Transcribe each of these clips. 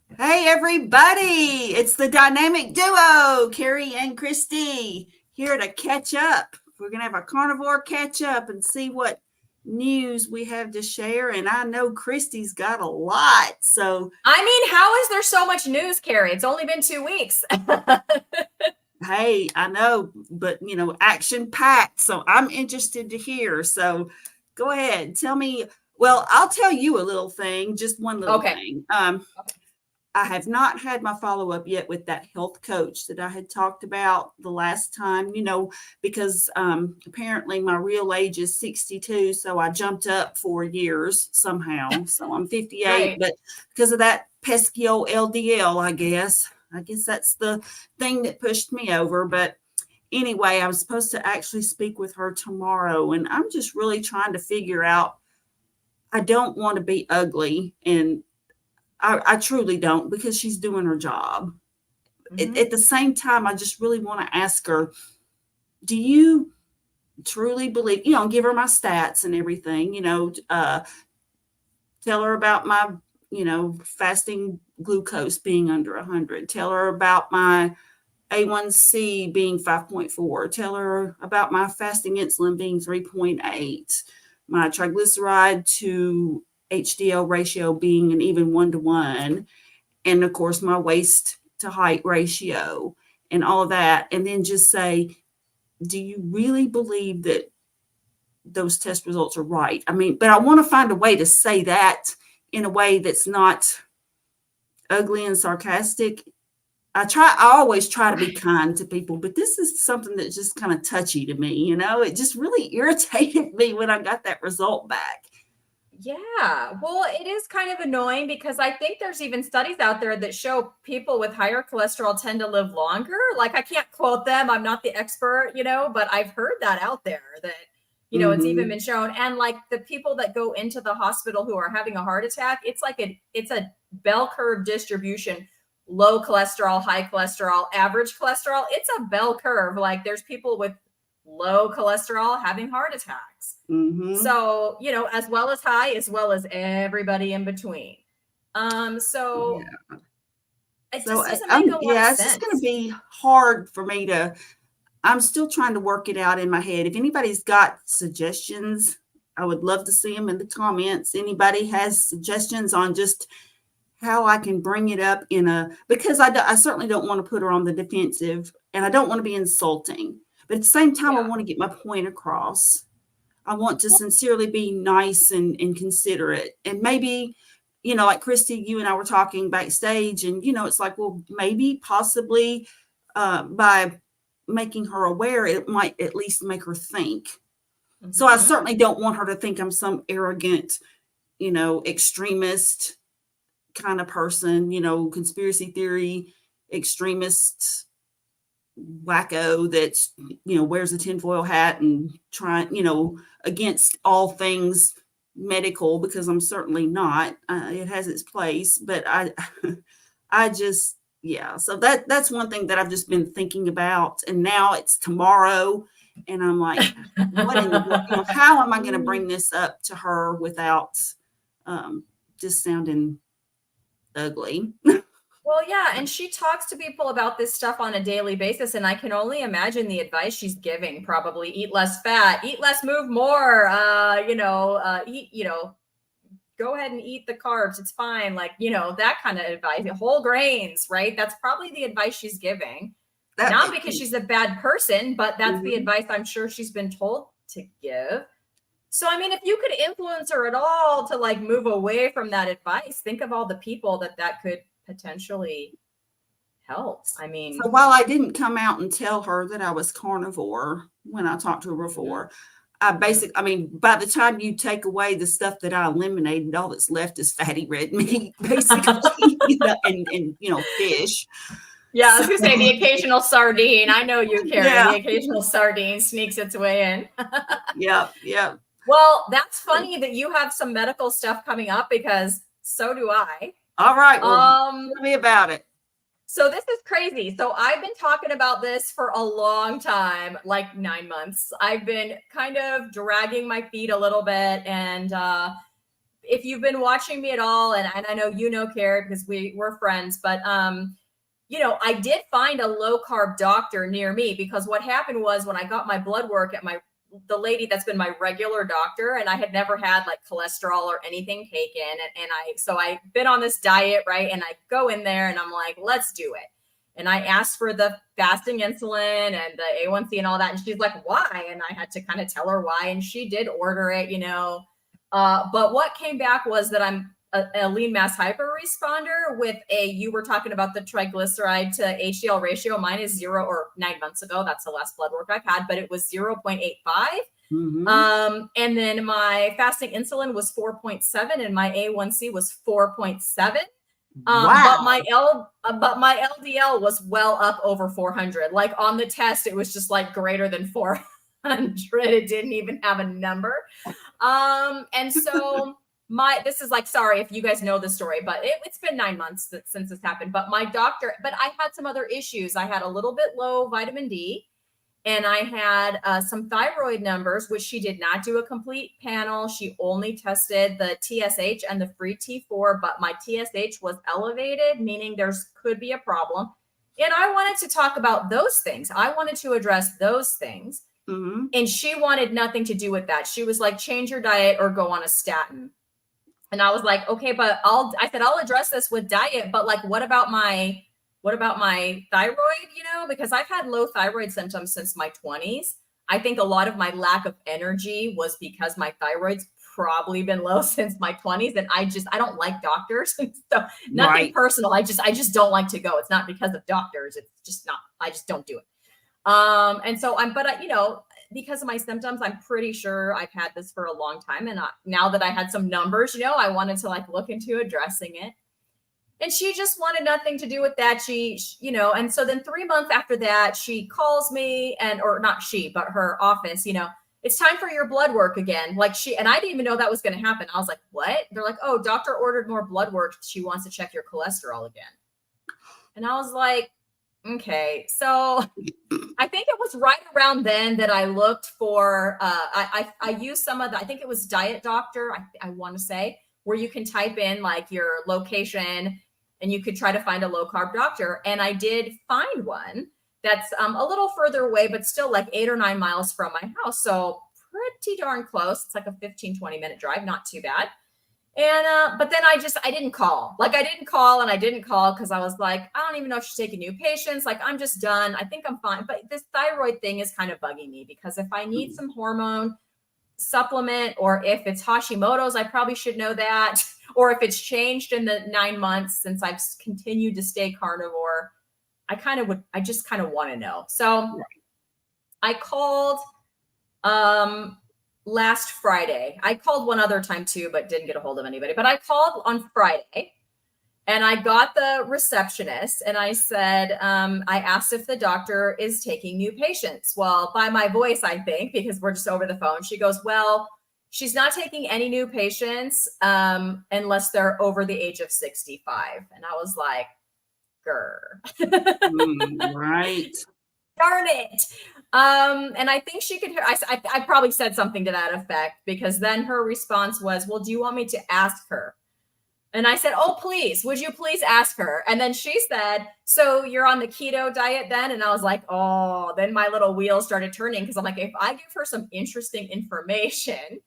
Hey, everybody. It's the dynamic duo, Carrie and Christy, here to catch up. We're going to have a carnivore catch up and see what news we have to share. And I know Christy's got a lot. So, I mean, how is there so much news, Carrie? It's only been 2 weeks. hey, I know, but action packed. So I'm interested to hear. So go ahead. Tell me. Well, I'll tell you a little thing, just one little Okay. thing. Okay. I have not had my follow up yet with that health coach that I had talked about the last time, because apparently my real age is 62. So I jumped up 4 years somehow. So I'm 58, Right. but because of that pesky old LDL, I guess that's the thing that pushed me over. But anyway, I was supposed to actually speak with her tomorrow, and I'm just really trying to figure out. I don't want to be ugly, and I truly don't, because she's doing her job. At Hmm. the same time, I just really want to ask her, do you truly believe, give her my stats and everything, tell her about my, fasting glucose being under 100, tell her about my A1C being 5.4, tell her about my fasting insulin being 3.8, my triglyceride to HDL ratio being an even 1 to 1, and of course my waist to height ratio and all of that, and then just say, do you really believe that those test results are right? I mean, but I want to find a way to say that in a way that's not ugly and sarcastic. I always try to be Right. kind to people, but this is something that's just kind of touchy to me. It just really irritated me when I got that result back. Yeah. Well, it is kind of annoying because I think there's even studies out there that show people with higher cholesterol tend to live longer. Like, I can't quote them, I'm not the expert, but I've heard that out there that, it's even Mm-hmm. been shown. And like the people that go into the hospital who are having a heart attack, it's a bell curve distribution. Low cholesterol, high cholesterol, average cholesterol. It's a bell curve. Like, there's people with low cholesterol having heart attacks. Mm-hmm. So, as well as high, as well as everybody in between. So Yeah. it So just doesn't make a lot of yeah, it's just going to sense. be hard for me to. I'm still trying to work it out in my head. If anybody's got suggestions, I would love to see them in the comments. Anybody has suggestions on just how I can bring it up because I certainly don't want to put her on the defensive, and I don't want to be insulting. But at the same time, I Yeah. want to get my point across. I want to sincerely be nice and considerate. And maybe, like Christy, you and I were talking backstage, and, it's like, well, maybe possibly by making her aware, it might at least make her think. So I Mm-hmm. certainly don't want her to think I'm some arrogant, extremist kind of person, conspiracy theory extremist wacko that's wears a tinfoil hat and trying against all things medical, because I'm certainly not. It has its place, but I just, yeah. So that's one thing that I've just been thinking about, and now it's tomorrow, and I'm like, what in the world? How am I going to bring this up to her without um, just sounding ugly? Well, yeah, and she talks to people about this stuff on a daily basis, and I can only imagine the advice she's giving. Probably eat less fat, eat less, move more. Eat. Go ahead and eat the carbs. It's fine. Like, that kind of advice. Whole grains, right? That's probably the advice she's giving. That. Not because she's a bad person, but that's the Mhm. advice I'm sure she's been told to give. So, I mean, if you could influence her at all to like move away from that advice, think of all the people that could potentially help. I So mean, while I didn't come out and tell her that I was carnivore when I talked to her mhm, before, mhm. I mean, by the time you take away the stuff that I eliminated, all that's left is fatty red meat, basically, and fish. Yeah, I So was gonna say the occasional sardine. I know you, Carrie. yeah, The occasional sardine sneaks its way in. yeah. Well, that's funny that you have some medical stuff coming up because so do I. All right. Well, Um, tell me about it. so this is crazy. So I've been talking about this for a long time, like 9 months. I've been kind of dragging my feet a little bit and if you've been watching me at all, and I know you know Carrie because we're friends, but you know, I did find a low carb doctor near me, because what happened was when I got my blood work at the lady that's been my regular doctor, and I had never had like cholesterol or anything taken. So I've been on this diet, right? And I go in there and I'm like, let's do it. And I asked for the fasting insulin and the A1C and all that. And she's like, why? And I had to kind of tell her why. And she did order it, you know. But what came back was that I'm a lean mass hyper responder with you were talking about the triglyceride to HDL ratio. Mine is 0, or 9 months ago. That's the last blood work I've had, but it was 0.85. And then my fasting insulin was 4.7 and my A1C was 4.7. Wow. But my LDL was well up over 400. Like on the test, it was just like greater than 400. It didn't even have a number. And so this is like, sorry if you guys know the story, but it's been 9 months since this happened. But my doctor, but I had some other issues. I had a little bit low vitamin D, and I had some thyroid numbers, which she did not do a complete panel. She only tested the TSH and the free T4, but my TSH was elevated, meaning could be a problem. And I wanted to talk about those things. I wanted to address those things. And she wanted nothing to do with that. She was like, change your diet or go on a statin. And I was like, okay, but I said, I'll address this with diet, but like, what about my thyroid, you know, because I've had low thyroid symptoms since my 20s. I think a lot of my lack of energy was because my thyroid's probably been low since my 20s. And I don't like doctors. So nothing personal. I just don't like to go. It's not because of doctors. It's just not, I just don't do it. And so you know, because of my symptoms, I'm pretty sure I've had this for a long time. And now that I had some numbers, you know, I wanted to like look into addressing it. And she just wanted nothing to do with that. She, you know, and so then 3 months after that, she calls me or not she, but her office, you know, it's time for your blood work again. Like and I didn't even know that was going to happen. I was like, what? They're like, oh, doctor ordered more blood work. She wants to check your cholesterol again. And I was like, okay. So I think it was right around then that I looked for, I used some of I think it was Diet Doctor, I want to say, where you can type in like your location and you could try to find a low carb doctor. And I did find one that's a little further away, but still like 8 or 9 miles from my house. So pretty darn close. It's like a 15-20 minute drive, not too bad. And, but then I didn't call. Like I didn't call because I was like, I don't even know if she's taking new patients. Like I'm just done. I think I'm fine. But this thyroid thing is kind of bugging me, because if I need some hormone supplement, or if it's Hashimoto's, I probably should know that. Or if it's changed in the 9 months since I've continued to stay carnivore, I just kind of want to know. So I called, last Friday. I called one other time too, but didn't get a hold of anybody. But I called on Friday and I got the receptionist and I said, I asked if the doctor is taking new patients. Well, by my voice, I think, because we're just over the phone, she goes, well, she's not taking any new patients unless they're over the age of 65. And I was like, grr. Right. Darn it. And I think she could hear, I probably said something to that effect, because then her response was, well, do you want me to ask her? And I said, oh, please, would you please ask her? And then she said, so you're on the keto diet then? And I was like, oh, then my little wheels started turning, because I'm like, if I give her some interesting information,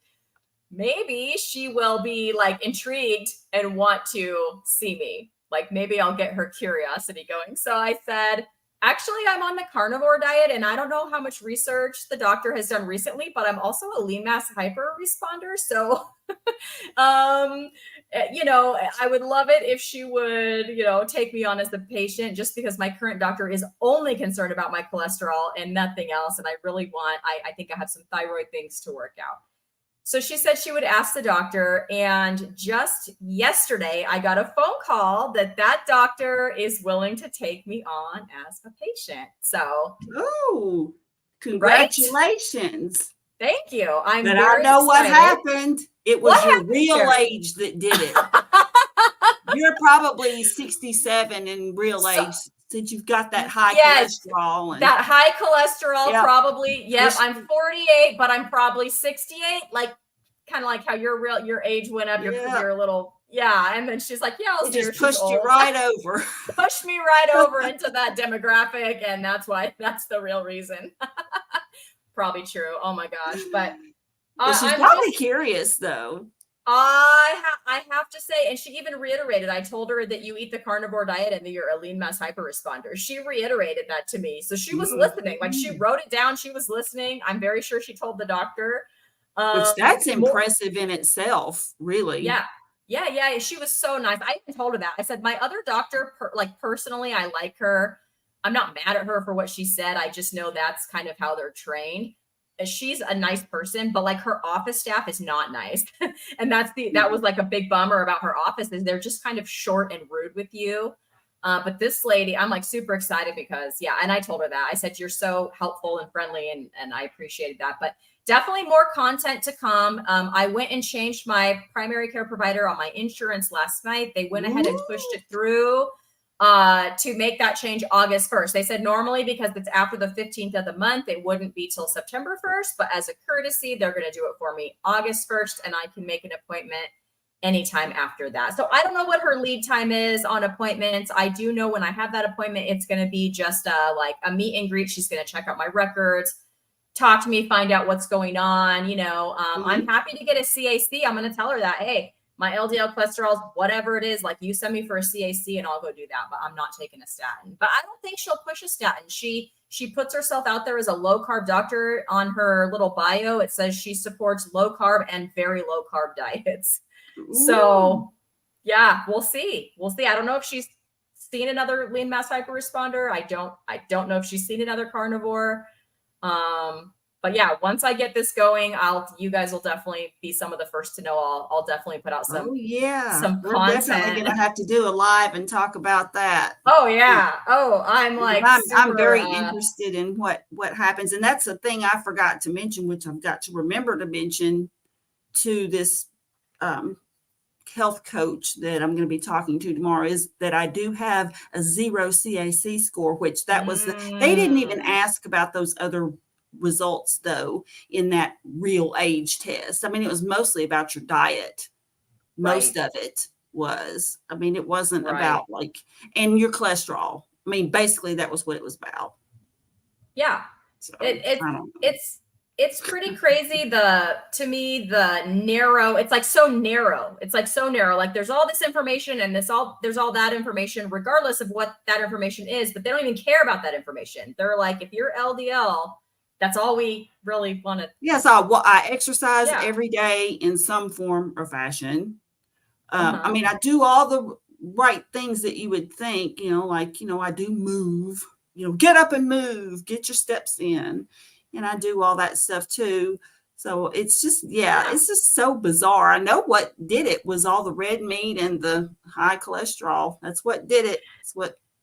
maybe she will be like intrigued and want to see me. Like maybe I'll get her curiosity going. So I said, actually, I'm on the carnivore diet, and I don't know how much research the doctor has done recently, but I'm also a lean mass hyper responder. So, you know, I would love it if she would, you know, take me on as a patient, just because my current doctor is only concerned about my cholesterol and nothing else. And I really I think I have some thyroid things to work out. So she said she would ask the doctor, and just yesterday I got a phone call that doctor is willing to take me on as a patient. So, oh, congratulations! Right? Thank you. I know what happened. It was your real age that did it. You're probably 67 in real age, since you've got that high cholesterol. And that high cholesterol, probably. Yep, I'm 48, but I'm probably 68. Like, kind of like how your age went up, Yeah. your little, yeah. And then she's like, yeah, I'll It see her. just She's pushed you old. right over. Pushed me right over into that demographic. And that's the real reason. Probably true. Oh my gosh. But Well, she's I'm probably just, curious though. I have to say, and she even reiterated, I told her that you eat the carnivore diet and that you're a lean mass hyper responder. She reiterated that to me. So she was listening. Like, she wrote it down. She was listening. I'm very sure she told the doctor. Which that's More, impressive in itself, really. yeah. She was so nice. I even told her that. I said, my other doctor, personally, I like her. I'm not mad at her for what she said. I just know that's kind of how they're trained. She's a nice person, but like her office staff is not nice. And that was like a big bummer about her office, is they're just kind of short and rude with you. But this lady, I'm like super excited because, yeah. And I told her that. I said, you're so helpful and friendly, and I appreciated that. But definitely more content to come. I went and changed my primary care provider on my insurance last night. They went ahead and pushed it through to make that change August 1st. They said normally, because it's after the 15th of the month, it wouldn't be till September 1st, but as a courtesy, they're going to do it for me August 1st, and I can make an appointment anytime after that. So I don't know what her lead time is on appointments. I do know when I have that appointment, it's going to be just like a meet and greet. She's going to check out my records, talk to me, find out what's going on. I'm happy to get a CAC. I'm going to tell her that, hey, my LDL cholesterol, whatever it is, like, you send me for a CAC and I'll go do that, but I'm not taking a statin. But I don't think she'll push a statin. She puts herself out there as a low carb doctor. On her little bio, it says she supports low carb and very low carb diets. Ooh. So yeah, we'll see. I don't know if she's seen another lean mass hyper responder. I don't know if she's seen another carnivore. But yeah, once I get this going, you guys will definitely be some of the first to know. I'll definitely put out some We're content. definitely gonna have to do a live and talk about that. Oh yeah. Oh, I'm like, I'm very interested in what happens. And that's the thing I forgot to mention, which I've got to remember to mention to this health coach that I'm going to be talking to tomorrow, is that I do have a 0 CAC score, which that was they didn't even ask about those other results though in that real age test. I mean, it was mostly about your diet. Most of it was. I mean, it wasn't about like, and your cholesterol. I mean, basically that was what it was about. Yeah. So it's pretty crazy. To me, the narrow, it's like so narrow. Like, there's all this information and there's all that information, regardless of what that information is, but they don't even care about that information. They're like, if you're LDL, that's all we really want to. Yes, I exercise every day in some form or fashion. I mean, I do all the right things that you would think, like, I do move, get up and move, get your steps in. And I do all that stuff too. So it's just, it's just so bizarre. I know what did it was all the red meat and the high cholesterol. That's what did it.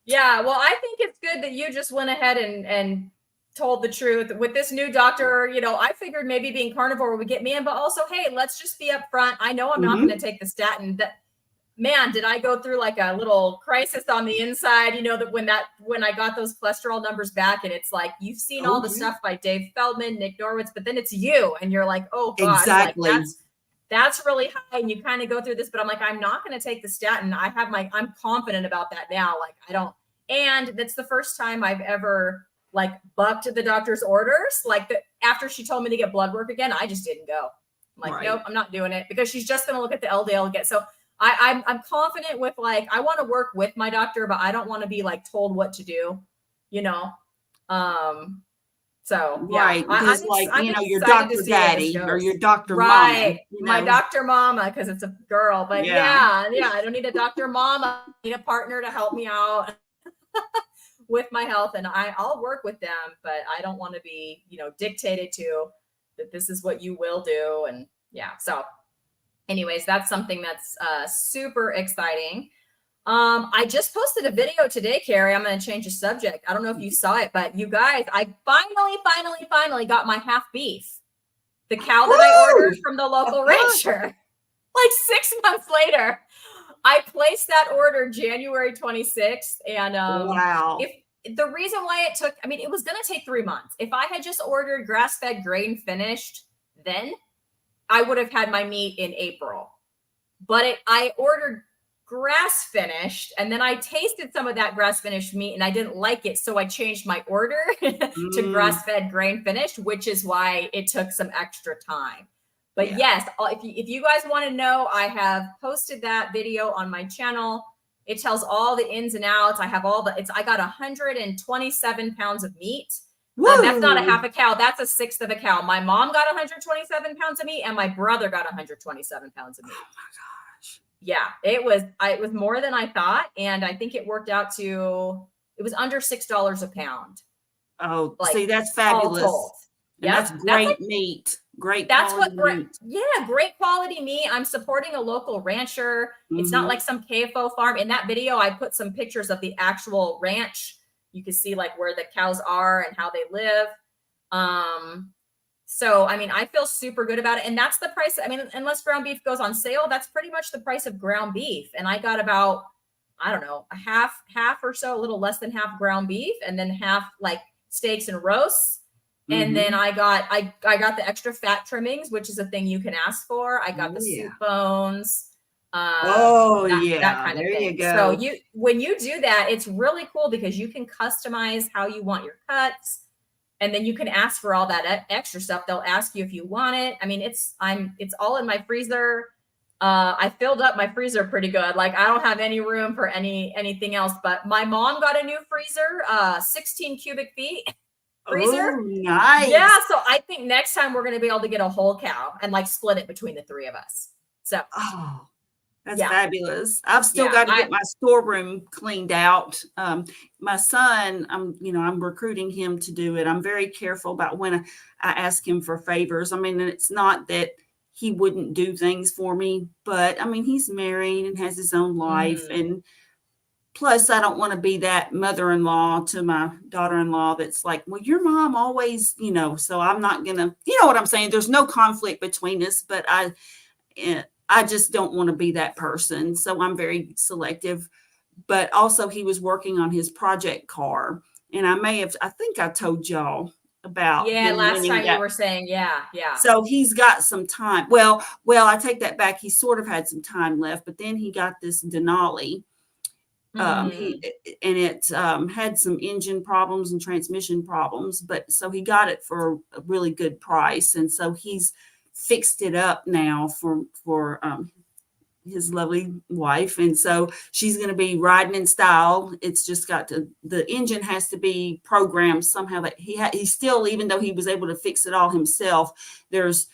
Yeah. Well, I think it's good that you just went ahead and told the truth with this new doctor. I figured maybe being carnivore would get me in, but also, hey, let's just be upfront. I know I'm not going to take the statin. That, man, did I go through like a little crisis on the inside, that when I got those cholesterol numbers back, and it's like, you've seen all the stuff by Dave Feldman, Nick Norwitz, but then it's you and you're like, oh gosh, exactly. Like, that's really high. And you kind of go through this, but I'm like, I'm not going to take the statin. I'm confident about that now. Like, and that's the first time I've ever like bucked the doctor's orders. Like, after she told me to get blood work again, I just didn't go. I'm like, nope, I'm not doing it, because she's just going to look at the LDL again. So I'm confident with, like, I want to work with my doctor, but I don't want to be like told what to do, So yeah, because your Dr. Daddy or your Dr. Mama, my Dr. Mama, because it's a girl. But yeah, I don't need a Dr. Mama. I need a partner to help me out with my health, and I'll work with them, but I don't want to be, dictated to that this is what you will do. And so anyways, that's something that's super exciting. I just posted a video today, Carrie. I'm going to change the subject. I don't know if you saw it, but you guys, I finally got my half beef. The cow that I ordered from the local rancher. Like 6 months later, I placed that order January 26th. And wow. The reason why it took, it was going to take 3 months. If I had just ordered grass-fed grain finished, then I would have had my meat in April. But I ordered grass finished, and then I tasted some of that grass finished meat and I didn't like it. So I changed my order to grass fed grain finished, which is why it took some extra time. But yes, if you guys want to know, I have posted that video on my channel. It tells all the ins and outs. I have I got 127 pounds of meat. That's not a half a cow. That's a sixth of a cow. My mom got 127 pounds of meat and my brother got 127 pounds of meat. Oh my gosh. Yeah, it was more than I thought. And I think it worked out to, it was under $6 a pound. Oh, like, see, that's fabulous. And that's great meat. Great quality meat. Yeah, great quality meat. I'm supporting a local rancher. It's not like some KFO farm. In that video, I put some pictures of the actual ranch. You can see like where the cows are and how they live. So, I mean, I feel super good about it. And that's the price. I mean, unless ground beef goes on sale, that's pretty much the price of ground beef. And I got about, I don't know, a half or so, a little less than half ground beef, and then half like steaks and roasts. And then I got the extra fat trimmings, which is a thing you can ask for. I got the soup bones. That kind of thing. You go. So when you do that, it's really cool because you can customize how you want your cuts, and then you can ask for all that extra stuff. They'll ask you if you want it. I mean, it's all in my freezer. I filled up my freezer pretty good. Like I don't have any room for anything else. But my mom got a new freezer, 16 cubic feet. Freezer. Oh, nice. Yeah, so I think next time we're going to be able to get a whole cow and like split it between the three of us. So that's fabulous. I've still got to get my storeroom cleaned out. My son, I'm recruiting him to do it. I'm very careful about when I ask him for favors. I mean, it's not that he wouldn't do things for me, but I mean, he's married and has his own life, and plus, I don't want to be that mother-in-law to my daughter-in-law that's like, well, your mom always, so I'm not going to, you know what I'm saying? There's no conflict between us, but I just don't want to be that person. So I'm very selective. But also he was working on his project car. And I think I told y'all about last time you were saying, yeah. So he's got some time. Well, I take that back. He sort of had some time left, but then he got this Denali. It had some engine problems and transmission problems, but so he got it for a really good price, and so he's fixed it up now for his lovely wife, and so she's going to be riding in style. It's just the engine has to be programmed somehow that he still, even though he was able to fix it all himself, there's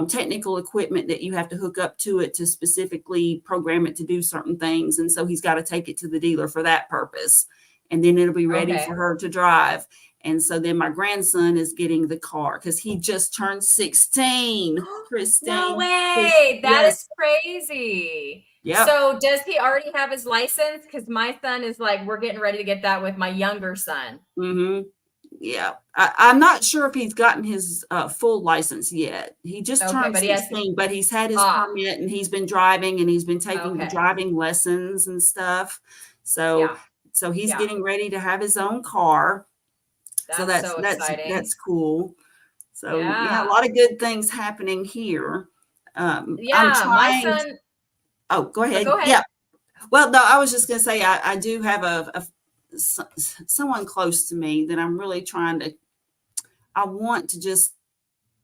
technical equipment that you have to hook up to it to specifically program it to do certain things. And so he's got to take it to the dealer for that purpose. And then it'll be ready for her to drive. And so then my grandson is getting the car because he just turned 16. Christine. No way. That is crazy. Yeah. So does he already have his license? Because my son is like, we're getting ready to get that with my younger son. Yeah, I'm not sure if he's gotten his full license yet. He just turned 16, but he's had his permit and he's been driving and he's been taking the driving lessons and stuff. So he's getting ready to have his own car. That's exciting. That's cool. So a lot of good things happening here. My son. Go ahead. Yeah. Well, no, I was just going to say I do have someone close to me that I'm really I want to just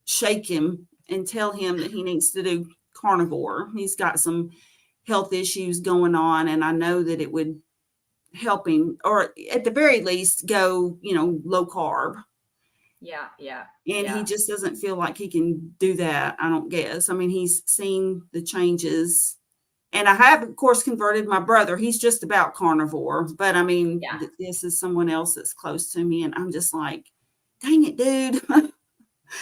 shake him and tell him that he needs to do carnivore. He's got some health issues going on, and I know that it would help him, or at the very least go, low carb. Yeah. And he just doesn't feel like he can do that, I don't guess. I mean, he's seen the changes. And I have, of course, converted my brother. He's just about carnivore. But, I mean, this is someone else that's close to me. And I'm just like, dang it, dude.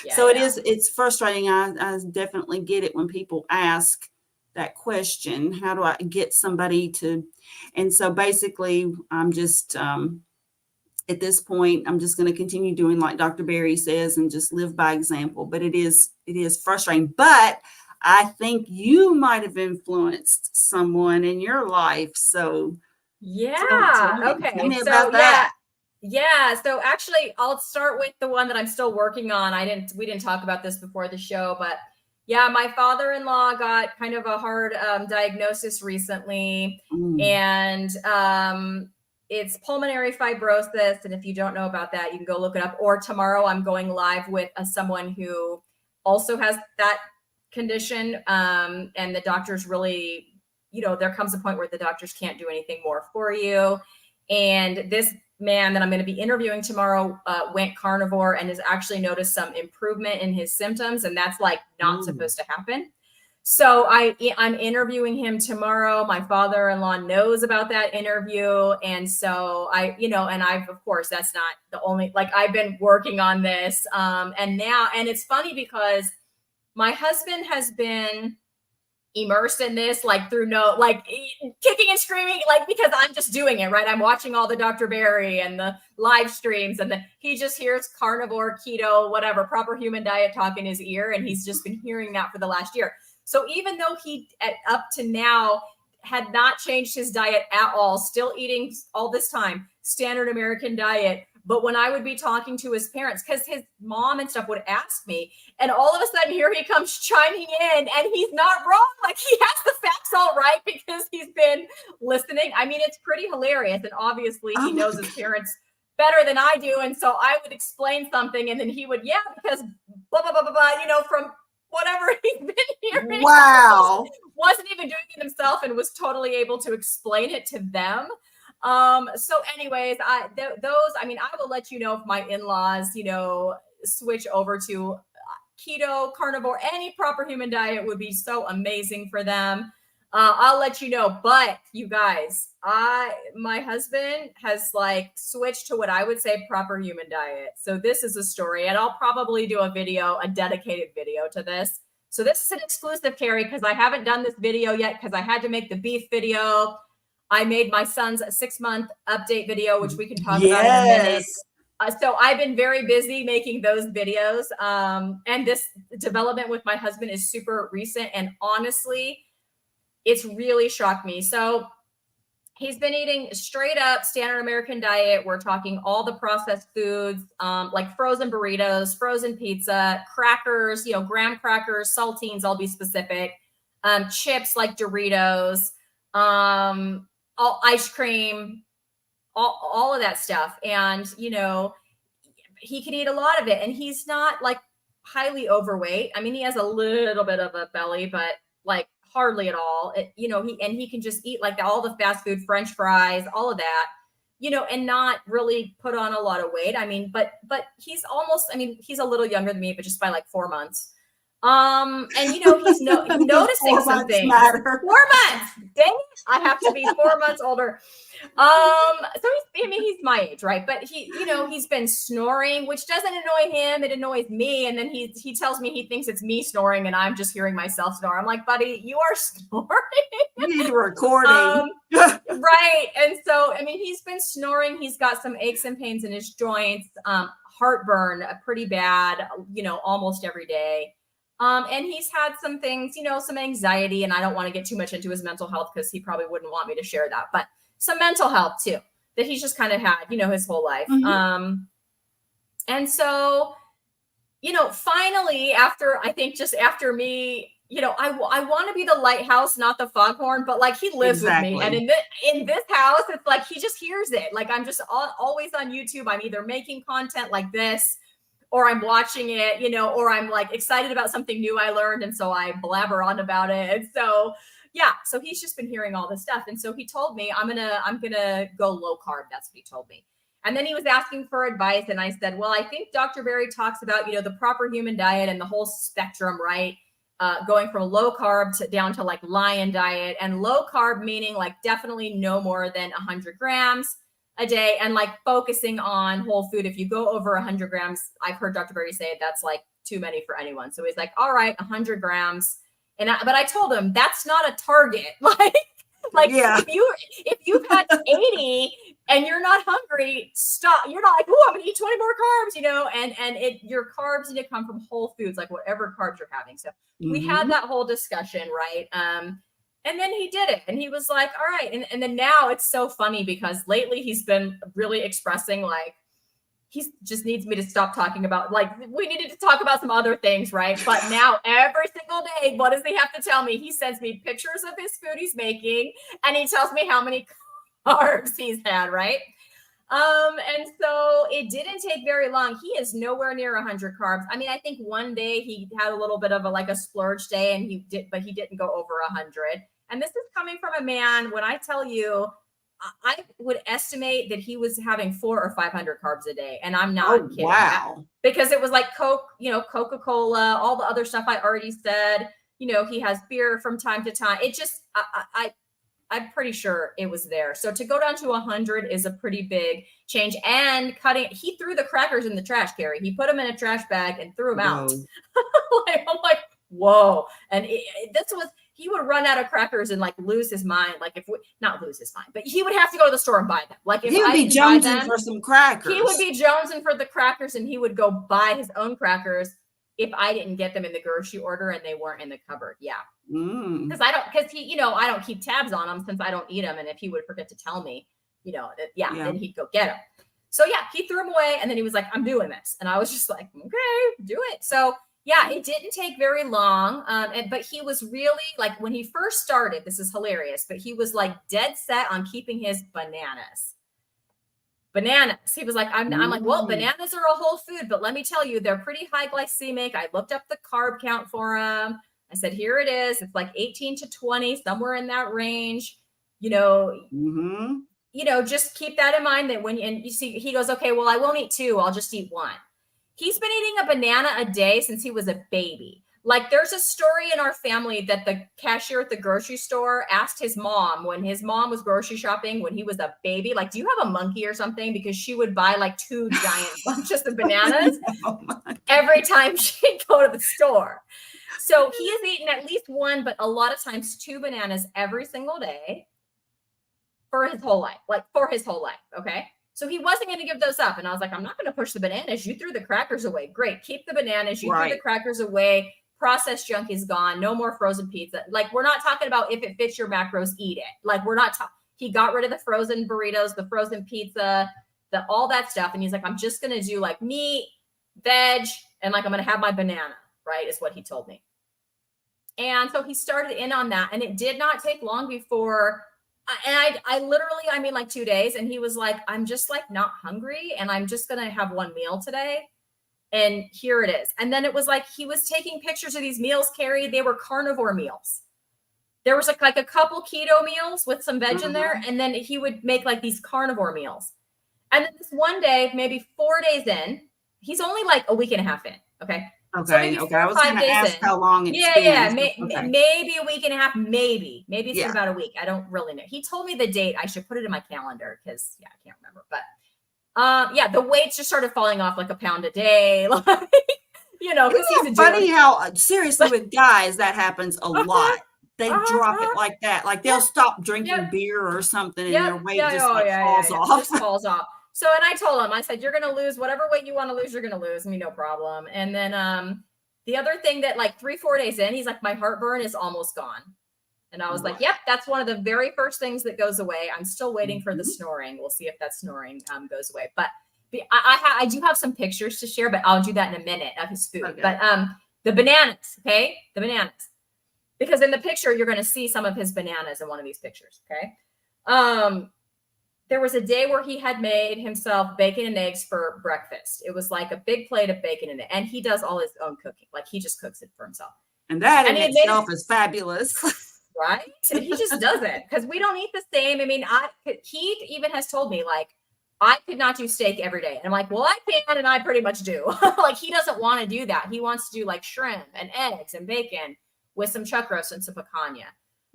It's frustrating. I definitely get it when people ask that question. How do I get somebody to? And so basically, I'm just, at this point, I'm just going to continue doing like Dr. Berry says and just live by example. But it is frustrating. But I think you might have influenced someone in your life. So tell me about that. Yeah. So actually I'll start with the one that I'm still working on. We didn't talk about this before the show, but Yeah, my father-in-law got kind of a hard diagnosis recently, and it's pulmonary fibrosis. And if you don't know about that, you can go look it up. Or tomorrow I'm going live with someone who also has that condition, and the doctors really, there comes a point where the doctors can't do anything more for you. And this man that I'm going to be interviewing tomorrow went carnivore and has actually noticed some improvement in his symptoms, and that's like not supposed to happen. So I'm interviewing him tomorrow. My father-in-law knows about that interview, and so and I've, of course, that's not the only, like, I've been working on this, and it's funny because my husband has been immersed in this, like, through kicking and screaming, like, because I'm just doing it, right? I'm watching all the Dr. Berry and the live streams, and he just hears carnivore, keto, whatever, proper human diet talk in his ear. And he's just been hearing that for the last year. So even though he, up to now, had not changed his diet at all, still eating all this time, standard American diet. But when I would be talking to his parents, because his mom and stuff would ask me, and all of a sudden here he comes chiming in, and he's not wrong. Like, he has the facts all right because he's been listening. I mean, it's pretty hilarious. And obviously he knows his parents better than I do. And so I would explain something, and then he would, because blah, blah, blah, blah, blah, from whatever he's been hearing. Wow. Wasn't even doing it himself and was totally able to explain it to them. So anyways, I will let you know if my in-laws, switch over to keto, carnivore, any proper human diet would be so amazing for them. I'll let you know. But you guys, my husband has switched to what I would say proper human diet. So this is a story, and I'll probably do a dedicated video to this. So this is an exclusive, Carrie, because I haven't done this video yet because I had to make the beef video. I made my son's 6-month update video, which we can talk about in a minute. So I've been very busy making those videos. And this development with my husband is super recent. And honestly, it's really shocked me. So he's been eating straight up standard American diet. We're talking all the processed foods, like frozen burritos, frozen pizza, crackers, graham crackers, saltines, I'll be specific, chips like Doritos, all ice cream, all of that stuff. And, he can eat a lot of it, and he's not highly overweight. I mean, he has a little bit of a belly, but hardly at all. He can just eat all the fast food, French fries, all of that, and not really put on a lot of weight. I mean, but he's he's a little younger than me, but just by 4 months. And he's noticing something. 4 months. Dang it. I have to be 4 months older. So he's my age, right? But he's been snoring, which doesn't annoy him. It annoys me. And then he tells me he thinks it's me snoring, and I'm just hearing myself snore. I'm like, buddy, you are snoring. You need a recording. Right. And so, he's been snoring. He's got some aches and pains in his joints, heartburn, pretty bad, almost every day. And he's had some things, some anxiety, and I don't want to get too much into his mental health because he probably wouldn't want me to share that, but some mental health too, that he's just kind of had, his whole life. Mm-hmm. And so, finally, after me, I want to be the lighthouse, not the foghorn, but he lives with me. And in this house, it's he just hears it. I'm just always on YouTube. I'm either making content like this, or I'm watching it, or I'm excited about something new I learned. And so I blabber on about it. And so, yeah, so he's just been hearing all this stuff. And so he told me, I'm going to go low carb. That's what he told me. And then he was asking for advice. And I said, well, I think Dr. Berry talks about, the proper human diet and the whole spectrum, right? Going from low carb down to lion diet, and low carb meaning definitely no more than 100 grams a day, and focusing on whole food. If you go over 100 grams, I've heard Dr. Berry say that's too many for anyone. So he's all right, 100 grams. But I told him that's not a target. Yeah. if you've had 80 and you're not hungry, stop. You're not oh, I'm gonna eat 20 more carbs, and your carbs need to come from whole foods, whatever carbs you're having. So we had that whole discussion, right? And then he did it, and he was like, all right. And then now it's so funny because lately he's been really expressing he just needs me to stop talking about, like, we needed to talk about some other things, right? But now every single day, what does he have to tell me? He sends me pictures of his food he's making, and he tells me how many carbs he's had, right? And so it didn't take very long. He is nowhere near 100 carbs. I mean, I think one day he had a little bit of a splurge day, and he didn't go over 100. And this is coming from a man, when I tell you, I would estimate that he was having 400 or 500 carbs a day. And I'm not kidding. Wow. Because it was like Coke, Coca-Cola, all the other stuff I already said. He has beer from time to time. It just, I'm pretty sure it was there. So to go down to 100 is a pretty big change. And he threw the crackers in the trash, Carrie. He put them in a trash bag and threw them out. I'm like, whoa. And he would run out of crackers and lose his mind. Not lose his mind, but he would have to go to the store and buy them. If he would be jonesing for some crackers. He would be jonesing for the crackers, and he would go buy his own crackers if I didn't get them in the grocery order and they weren't in the cupboard. Yeah. Because I don't keep tabs on them since I don't eat them. And if he would forget to tell me, then he'd go get them. So yeah, he threw them away, and then he was like, I'm doing this. And I was just like, okay, do it. So yeah, it didn't take very long. But he was really when he first started, this is hilarious, but he was dead set on keeping his bananas. He was like, I'm like, well, bananas are a whole food, but let me tell you, they're pretty high glycemic. I looked up the carb count for them. I said, here it is. It's 18 to 20, somewhere in that range. Just keep that in mind, that and you see, he goes, okay, well, I won't eat 2. I'll just eat 1. He's been eating a banana a day since he was a baby. There's a story in our family that the cashier at the grocery store asked his mom, when his mom was grocery shopping when he was a baby, do you have a monkey or something? Because she would buy 2 giant bunches of bananas every time she'd go to the store. So he has eaten at least 1, but a lot of times 2 bananas every single day for his whole life, okay? So he wasn't going to give those up. And I was like, I'm not going to push the bananas. You threw the crackers away. Great. Keep the bananas. You threw the crackers away. Processed junk is gone. No more frozen pizza. We're not talking about if it fits your macros, eat it. We're not talking. He got rid of the frozen burritos, the frozen pizza, all that stuff. And he's like, I'm just going to do meat, veg, and I'm going to have my banana, right? Is what he told me. And so he started in on that. And it did not take long before, and I literally, 2 days. And he was like, I'm just not hungry. And I'm just going to have 1 meal today. And here it is. And then it was he was taking pictures of these meals, Carrie. They were carnivore meals. There was a couple keto meals with some veg in there. And then he would make these carnivore meals. And then this one day, maybe 4 days in, he's only a week and a half in. Okay. Okay. So I was going to ask how long it's been. Yeah. Maybe a week and a half. Maybe it's been about a week. I don't really know. He told me the date. I should put it in my calendar because I can't remember. But the weights just started falling off a pound a day. Because he's funny how seriously with guys that happens a lot. They drop it like that. They'll stop drinking beer or something, and their weight just falls off. Just falls off. So, and I told him, I said, you're going to lose whatever weight you want to lose. You're going to lose. No problem. And then the other thing that 3-4 days in, he's like, my heartburn is almost gone. And I was like, yep, that's one of the very first things that goes away. I'm still waiting for the snoring. We'll see if that snoring goes away. But I do have some pictures to share, but I'll do that in a minute of his food. Okay. But the bananas, okay? The bananas. Because in the picture, you're going to see some of his bananas in one of these pictures, okay? There was a day where he had made himself bacon and eggs for breakfast. It was a big plate of bacon and eggs. And he does all his own cooking. He just cooks it for himself. And that in itself is fabulous. Right? And he just does it because we don't eat the same. He even has told me I could not do steak every day. And I'm like, well, I can, and I pretty much do. He doesn't want to do that. He wants to do shrimp and eggs and bacon with some chuck roast and some picanha.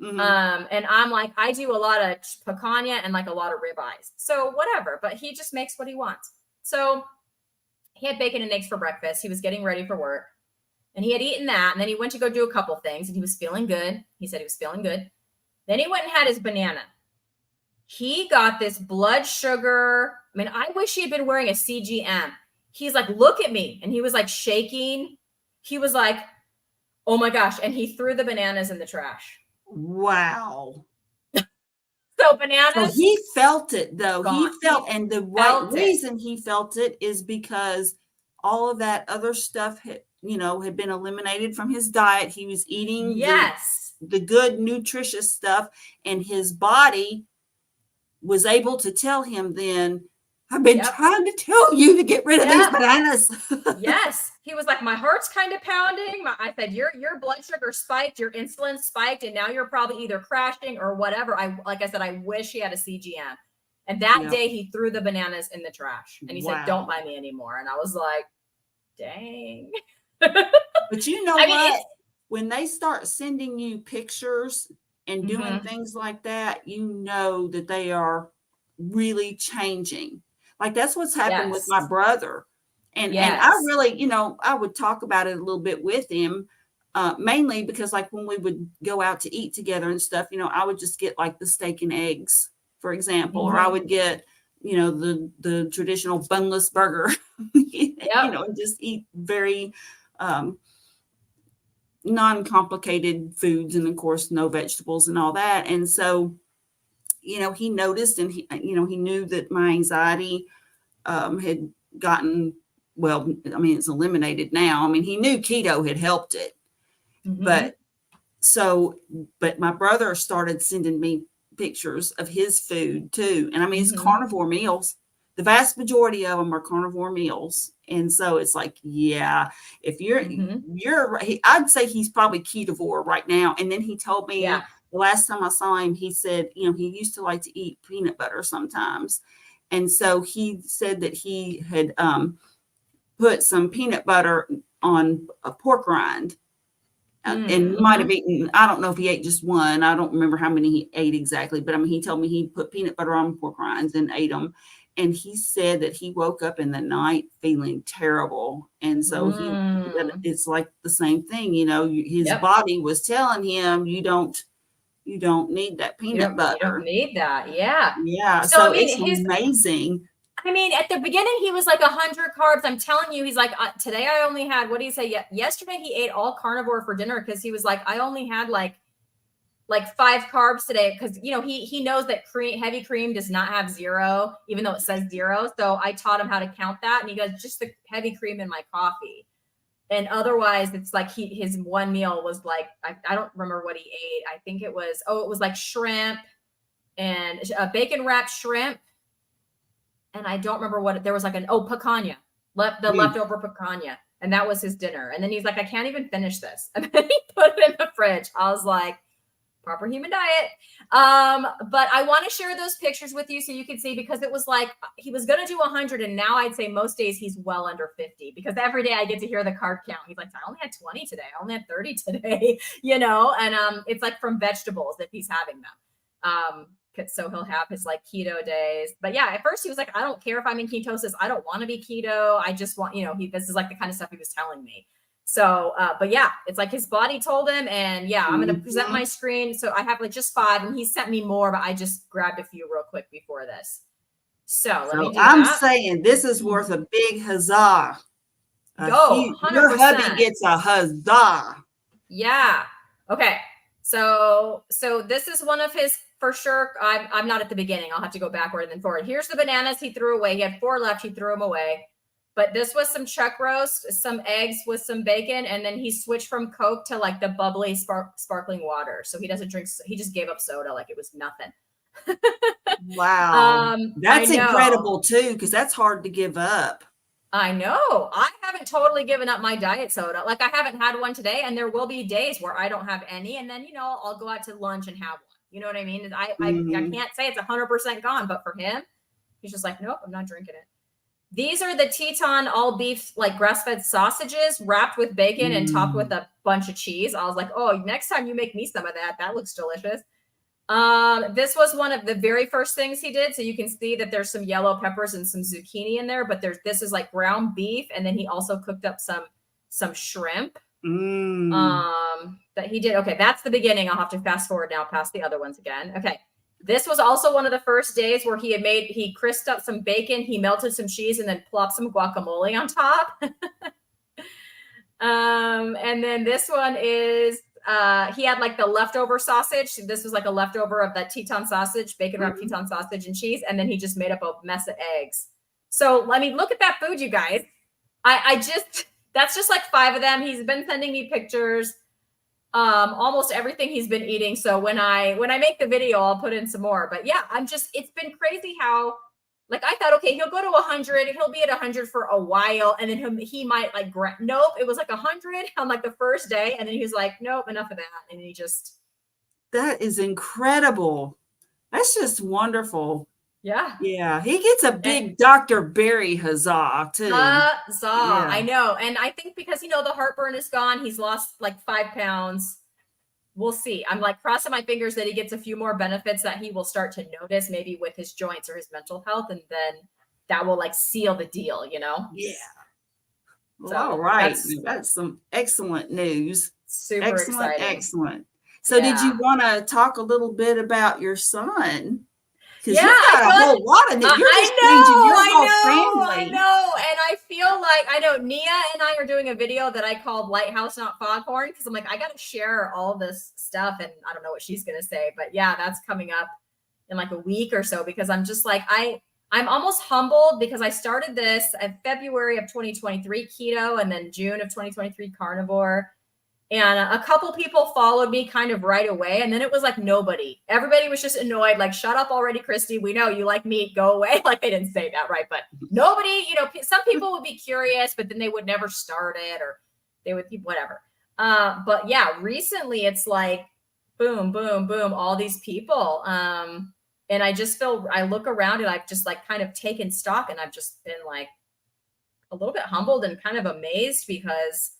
Mm-hmm. And I'm like, I do a lot of picanha and a lot of ribeyes. So whatever, but he just makes what he wants. So he had bacon and eggs for breakfast. He was getting ready for work. And he had eaten that, and then he went to go do a couple things, and he was feeling good. He said he was feeling good. Then he went and had his banana. He got this blood sugar. I wish he had been wearing a CGM. He's like, look at me. And he was shaking. He was like, oh my gosh. And he threw the bananas in the trash. Wow. So So bananas. So he felt it though. Gone. And the right felt it. reason he felt it is because all of that other stuff had been eliminated from his diet. He was eating Yes. the good, nutritious stuff, and his body was able to tell him then, I've been trying to tell you to get rid of these bananas. Yes. He was like, my heart's kind of pounding. I said, your blood sugar spiked, your insulin spiked, and now you're probably either crashing or whatever. Like I said, I wish he had a CGM. And that day he threw the bananas in the trash and he said, don't buy me anymore. And I was like, dang. But you know what? When they start sending you pictures and doing things like that, you know that they are really changing. Like that's what's happened with my brother. And I really, I would talk about it a little bit with him, mainly because like when we would go out to eat together and stuff, I would just get like the steak and eggs, for example, or I would get, the traditional bunless burger, and just eat very non-complicated foods, and of course no vegetables and all that. And so he noticed, and he knew that my anxiety had gotten, well, I mean, it's eliminated now. I mean, he knew keto had helped it, but my brother started sending me pictures of his food too. And I mean, it's carnivore meals. The vast majority of them are carnivore meals. And so it's like, if I'd say he's probably ketovore right now. And then he told me the last time I saw him, he said, he used to like to eat peanut butter sometimes. And so he said that he had put some peanut butter on a pork rind and might have eaten, I don't know if he ate just one. I don't remember how many he ate exactly, but I mean, he told me he put peanut butter on pork rinds and ate them. And he said that he woke up in the night feeling terrible. And so it's like the same thing, his body was telling him, you don't need that peanut butter. You don't need that. Yeah. Yeah. So I mean, it's amazing. I mean, at the beginning, he was like 100 carbs. I'm telling you, he's like, today I only had, what did he say? Yesterday he ate all carnivore for dinner because he was like, I only had like 5 carbs today because, he knows that heavy cream does not have 0, even though it says 0. So I taught him how to count that. And he goes, just the heavy cream in my coffee. And otherwise, it's like his one meal was like, I don't remember what he ate. I think it was like shrimp and bacon wrapped shrimp. And I don't remember there was like picanha, leftover picanha. And that was his dinner. And then he's like, I can't even finish this. And then he put it in the fridge. I was like, proper human diet. But I want to share those pictures with you so you can see, because it was like, he was going to do 100. And now I'd say most days he's well under 50, because every day I get to hear the carb count. He's like, I only had 20 today. I only had 30 today, and it's like from vegetables if he's having them. So he'll have his like keto days. But yeah, at first he was like, I don't care if I'm in ketosis. I don't want to be keto. I just want, this is like the kind of stuff he was telling me. So, but yeah, it's like his body told him, and I'm going to present my screen. So I have like just 5, and he sent me more, but I just grabbed a few real quick before this. So let me do I'm that. saying this is worth a big huzzah. Your hubby gets a huzzah. Yeah. Okay. So this is one of his, for sure. I'm not at the beginning. I'll have to go backward and then forward. Here's the bananas he threw away. He had 4 left. He threw them away. But this was some chuck roast, some eggs with some bacon, and then he switched from Coke to like the bubbly sparkling water. So he doesn't drink. He just gave up soda like it was nothing. Wow. That's incredible too, because that's hard to give up. I know. I haven't totally given up my diet soda. Like I haven't had one today, and there will be days where I don't have any, and then I'll go out to lunch and have one. You know what I mean? I can't say it's 100% gone, but for him, he's just like, nope, I'm not drinking it. These are the Teton all beef, like grass-fed sausages wrapped with bacon and topped with a bunch of cheese. I was like, oh, next time you make me some of that. That looks delicious. This was one of the very first things he did. So you can see that there's some yellow peppers and some zucchini in there, but this is like ground beef. And then he also cooked up some shrimp that he did. Okay, that's the beginning. I'll have to fast forward now past the other ones again. Okay. This was also one of the first days where he crisped up some bacon, he melted some cheese, and then plopped some guacamole on top. And then this one is he had like the leftover sausage. This was like a leftover of that Teton sausage, bacon wrapped Teton sausage and cheese. And then he just made up a mess of eggs. So I mean, look at that food, you guys. That's just like 5 of them. He's been sending me pictures, almost everything he's been eating. So when I make the video, I'll put in some more. But yeah, it's been crazy how, like, I thought, okay, he'll go to 100. He'll be at 100 for a while. And then he might like, nope, it was like 100 on like the first day. And then he was like, nope, enough of that. And he just. That is incredible. That's just wonderful. Yeah. Yeah. He gets a big Dr. Barry huzzah too. Huzzah. Yeah. I know. And I think because, the heartburn is gone, he's lost like 5 pounds. We'll see. I'm like crossing my fingers that he gets a few more benefits that he will start to notice, maybe with his joints or his mental health. And then that will like seal the deal, Yeah. Well, So all right. That's some excellent news. Super exciting. Excellent. So did you want to talk a little bit about your son? Because you've got a whole lot of it. You're just changing your whole family. I know. And I feel like, Nia and I are doing a video that I called Lighthouse Not Foghorn, because I'm like, I got to share all this stuff. And I don't know what she's going to say. But yeah, that's coming up in like a week or so, because I'm just like, I'm almost humbled because I started this in February of 2023 keto, and then June of 2023 carnivore. And a couple people followed me kind of right away. And then it was like nobody. Everybody was just annoyed. Like, shut up already, Christy. We know you like meat. Go away. Like, they didn't say that, right? But nobody, some people would be curious, but then they would never start it, or they would keep whatever. But yeah, recently it's like boom, boom, boom, all these people. And I just I look around and I've just like kind of taken stock, and I've just been like a little bit humbled and kind of amazed, because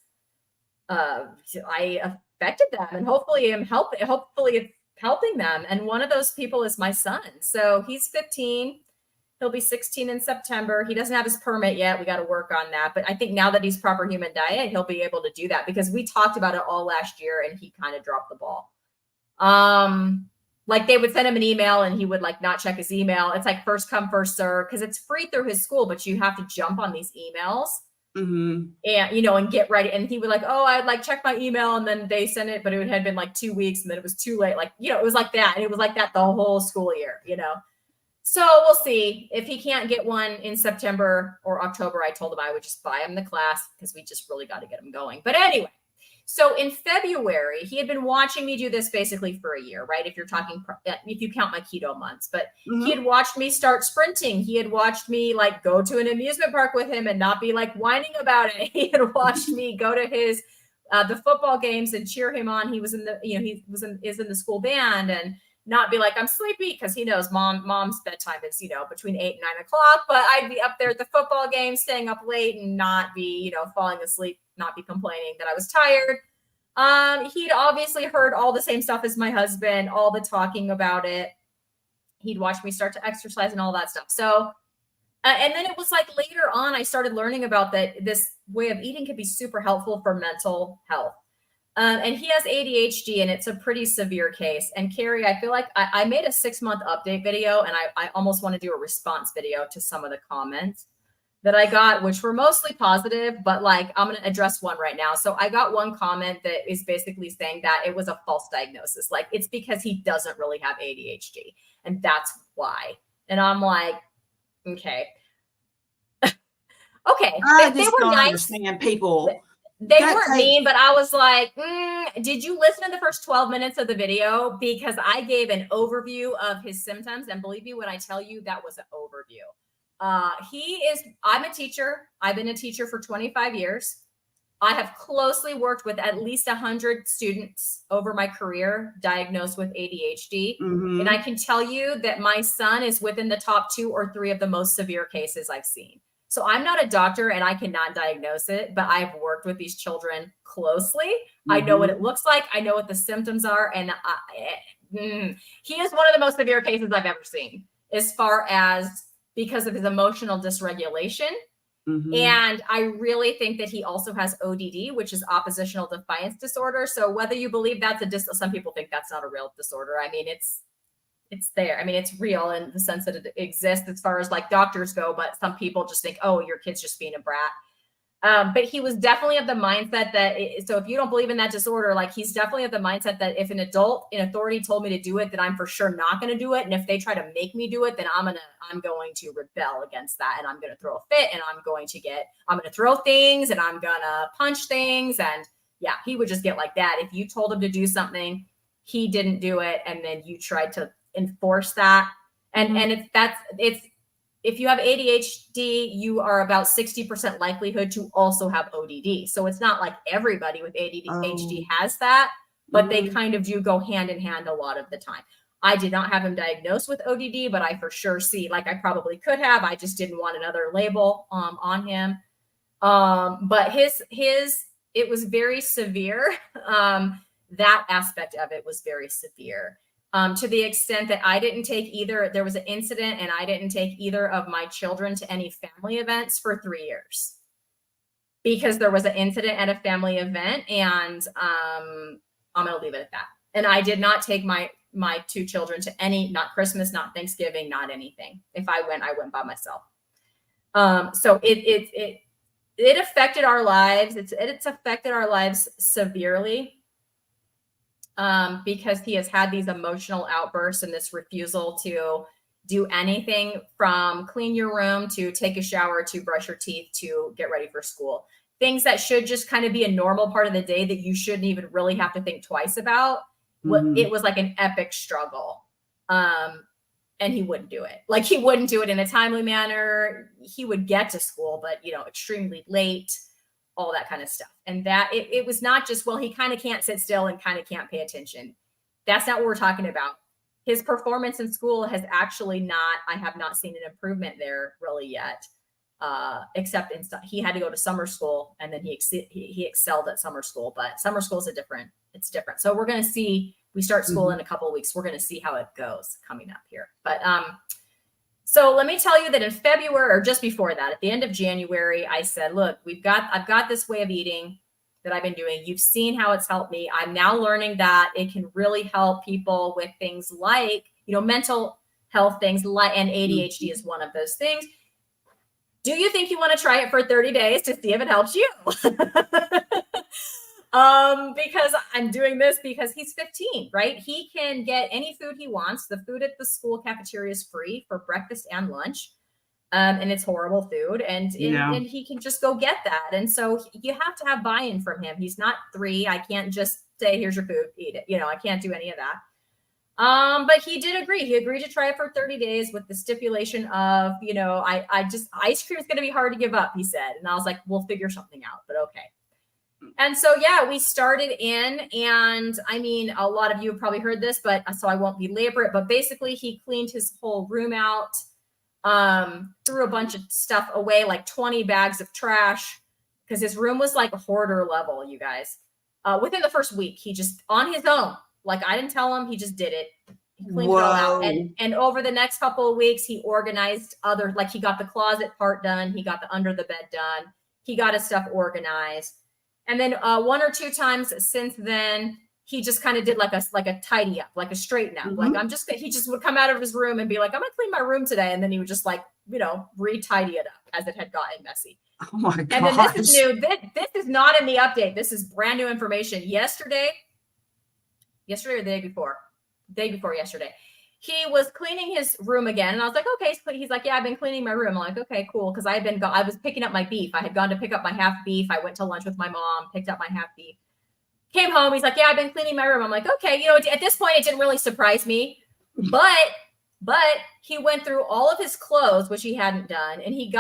I affected them, and hopefully it's helping them. And one of those people is my son. So he's 15. He'll be 16 in September. He doesn't have his permit yet. We got to work on that. But I think now that he's proper human diet, he'll be able to do that, because we talked about it all last year and he kind of dropped the ball. Like, they would send him an email and he would like not check his email. It's like first come, first serve, because it's free through his school, but you have to jump on these emails. And and get ready. And he would like, oh, I'd like check my email, and then they sent it, but it had been like 2 weeks, and then it was too late. Like, it was like that. And it was like that the whole school year, So we'll see if he can't get one in September or October. I told him I would just buy him the class, because we just really got to get him going. But anyway, so in February, he had been watching me do this basically for a year, right? If you count my keto months, but he had watched me start sprinting. He had watched me like go to an amusement park with him and not be like whining about it. He had watched me go to his, the football games and cheer him on. He was in the, is in the school band, and not be like, I'm sleepy, because he knows mom's bedtime is, between 8 and 9 o'clock, but I'd be up there at the football game, staying up late, and not be, falling asleep, not be complaining that I was tired. He'd obviously heard all the same stuff as my husband, all the talking about it. He'd watched me start to exercise and all that stuff. So, and then it was like later on, I started learning about that this way of eating could be super helpful for mental health. And he has ADHD, and it's a pretty severe case. And Carrie, I feel like I made a 6-month update video, and I almost want to do a response video to some of the comments that I got, which were mostly positive, but like, I'm going to address one right now. So I got one comment that is basically saying that it was a false diagnosis. Like, it's because he doesn't really have ADHD, and that's why. And I'm like, okay. Okay. I just don't understand people. They weren't mean, but I was like, did you listen to the first 12 minutes of the video? Because I gave an overview of his symptoms. And believe me when I tell you, that was an overview. I'm a teacher. I've been a teacher for 25 years. I have closely worked with at least 100 students over my career diagnosed with ADHD. And I can tell you that my son is within the top 2 or 3 of the most severe cases I've seen. So I'm not a doctor and I cannot diagnose it, but I've worked with these children closely. I know what it looks like. I know what the symptoms are. And he is one of the most severe cases I've ever seen, as far as because of his emotional dysregulation. And I really think that he also has ODD, which is oppositional defiance disorder. So whether you believe that's some people think that's not a real disorder. I mean, it's there. I mean, it's real in the sense that it exists as far as like doctors go, but some people just think, oh, your kid's just being a brat. But he was definitely of the mindset that, so if you don't believe in that disorder, like he's definitely of the mindset that if an adult in authority told me to do it, then I'm for sure not going to do it. And if they try to make me do it, then I'm going to rebel against that. And I'm going to throw a fit, and I'm going to throw things, and I'm going to punch things. And yeah, he would just get like that. If you told him to do something, he didn't do it, and then you tried to enforce that. And if you have ADHD, you are about 60% likelihood to also have ODD. So it's not like everybody with ADHD has that, but they kind of do go hand in hand a lot of the time. I did not have him diagnosed with ODD, but I for sure see, like I probably could have. I just didn't want another label on him. But it was very severe. That aspect of it was very severe. To the extent that I didn't take there was an incident and I didn't take either of my children to any family events for 3 years because there was an incident at a family event, and I'm going to leave it at that. And I did not take my 2 children to any, not Christmas, not Thanksgiving, not anything. If I went by myself. So it affected our lives. It's affected our lives severely. Because he has had these emotional outbursts and this refusal to do anything from clean your room to take a shower to brush your teeth to get ready for school. Things that should just kind of be a normal part of the day that you shouldn't even really have to think twice about. It was like an epic struggle. And he wouldn't do it. Like he wouldn't do it in a timely manner. He would get to school, but extremely late. All that kind of stuff. And that it was not just, well, he kind of can't sit still and kind of can't pay attention. That's not what we're talking about. His performance in school has actually I have not seen an improvement there really yet. Except he had to go to summer school, and then he excelled at summer school, but summer school is it's different. So we're going to see, we start school in a couple of weeks. We're going to see how it goes coming up here. But, so let me tell you that in February, or just before that, at the end of January, I said, look, I've got this way of eating that I've been doing. You've seen how it's helped me. I'm now learning that it can really help people with things like, mental health things, and ADHD is one of those things. Do you think you want to try it for 30 days to see if it helps you? Because I'm doing this because he's 15, right? He can get any food he wants. The food at the school cafeteria is free for breakfast and lunch. And it's horrible food. And he can just go get that. And so you have to have buy-in from him. He's not 3. I can't just say, here's your food, eat it. I can't do any of that. But he did agree. He agreed to try it for 30 days with the stipulation of, ice cream is going to be hard to give up, he said. And I was like, we'll figure something out, but okay. And so, yeah, we started in, and I mean, a lot of you have probably heard this, but so I won't belabor it, but basically he cleaned his whole room out, threw a bunch of stuff away, like 20 bags of trash, because his room was like hoarder level, you guys. Within the first week, he just, on his own, like I didn't tell him, he just did it. He cleaned it all out. And over the next couple of weeks, he organized like he got the closet part done. He got the under the bed done. He got his stuff organized. And then 1 or 2 times since then, he just kind of did like a tidy up, like a straighten up. Like he just would come out of his room and be like, I'm going to clean my room today. And then he would just re-tidy it up as it had gotten messy. Oh my God. And then this is new. This is not in the update. This is brand new information. Yesterday or the day before yesterday, he was cleaning his room again. And I was like, okay. He's like, yeah, I've been cleaning my room. I'm like, okay, cool. Cause I was picking up my beef. I had gone to pick up my half beef. I went to lunch with my mom, picked up my half beef, came home. He's like, yeah, I've been cleaning my room. I'm like, okay. At this point, it didn't really surprise me, but he went through all of his clothes, which he hadn't done. And he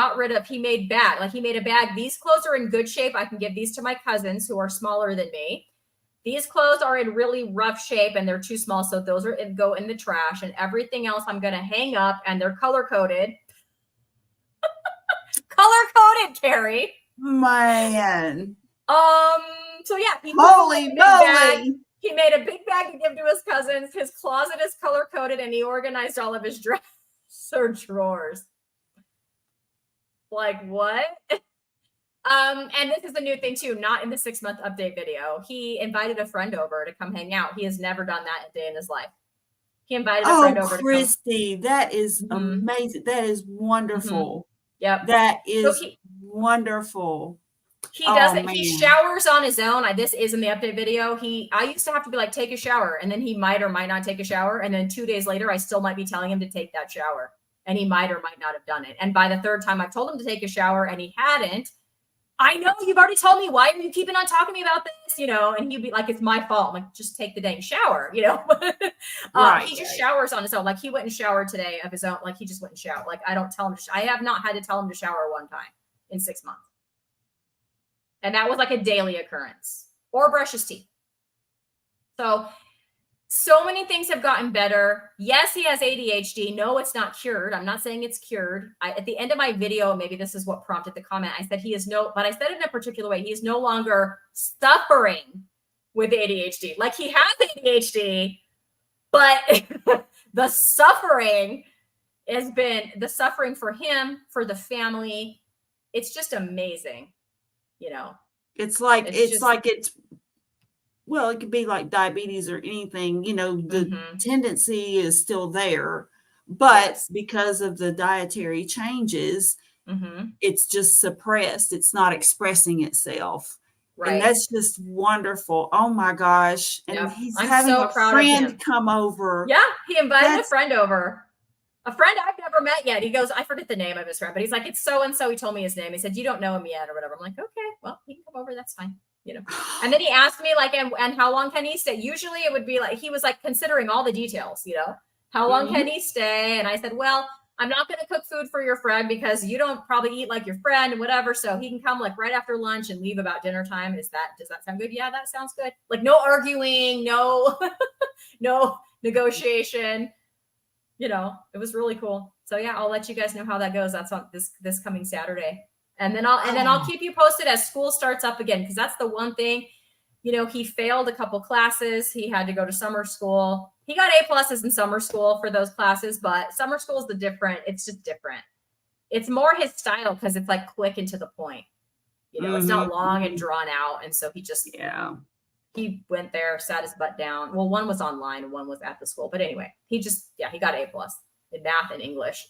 made a bag. These clothes are in good shape. I can give these to my cousins who are smaller than me. These clothes are in really rough shape and they're too small. So those go in the trash, and everything else I'm going to hang up, and they're color coded. Color coded, Carrie. Man. So yeah. Holy moly. He made a big bag to give to his cousins. His closet is color coded, and he organized all of his drawers. Like what? And this is a new thing too, not in the 6-month update video. He invited a friend over to come hang out. He has never done that a day in his life. He invited a friend over. Christy, that is amazing. That is wonderful. Yep. That is wonderful. He Oh doesn't. He man. showers on his own. This is in the update video. I used to have to be like, take a shower, and then he might or might not take a shower, and then 2 days later, I still might be telling him to take that shower, and he might or might not have done it. And by the third time I've told him to take a shower, and he hadn't, I know you've already told me. Why are you keeping on talking to me about this? You know, and he'd be like, it's my fault. I'm like, just take the dang shower. You know, Right. he just showers on his own. Like he went and showered today of his own. Like he just went and showered. Like I don't tell him. I have not had to tell him to shower one time in 6 months. And that was like a daily occurrence, or brush his teeth. So many things have gotten better. Yes, he has ADHD. No, it's not cured. I'm not saying it's cured. At the end of my video, maybe this is what prompted the comment. I said but I said it in a particular way. He is no longer suffering with ADHD. Like he has ADHD, but the suffering has been the suffering for him, for the family. It's just amazing. You know, it's well, it could be like diabetes or anything, you know, the tendency is still there, but because of the dietary changes, it's just suppressed. It's not expressing itself. Right. And that's just wonderful. Oh my gosh. And he's having a friend come over. Yeah, he invited a friend over. A friend I've never met yet. He goes, I forget the name of his friend, but he's like, it's so-and-so. He told me his name. He said, you don't know him yet or whatever. I'm like, okay, well, he can come over. That's fine. You know? And then he asked me like, and how long can he stay? Usually it would be like, he was like considering all the details, you know, how long can he stay? And I said, well, I'm not going to cook food for your friend because you don't probably eat like your friend and whatever. So he can come like right after lunch and leave about dinner time. Does that sound good? Yeah, that sounds good. Like no arguing, no, no negotiation. You know, it was really cool. So yeah, I'll let you guys know how that goes. That's on this coming Saturday. And then I'll keep you posted as school starts up again. Because that's the one thing, you know, he failed a couple classes. He had to go to summer school. He got A+ in summer school for those classes, but summer school is it's just different. It's more his style because it's like quick and to the point. You know, it's not long and drawn out. And so he just he went there, sat his butt down. Well, one was online and one was at the school. But anyway, he got A+ in math and English,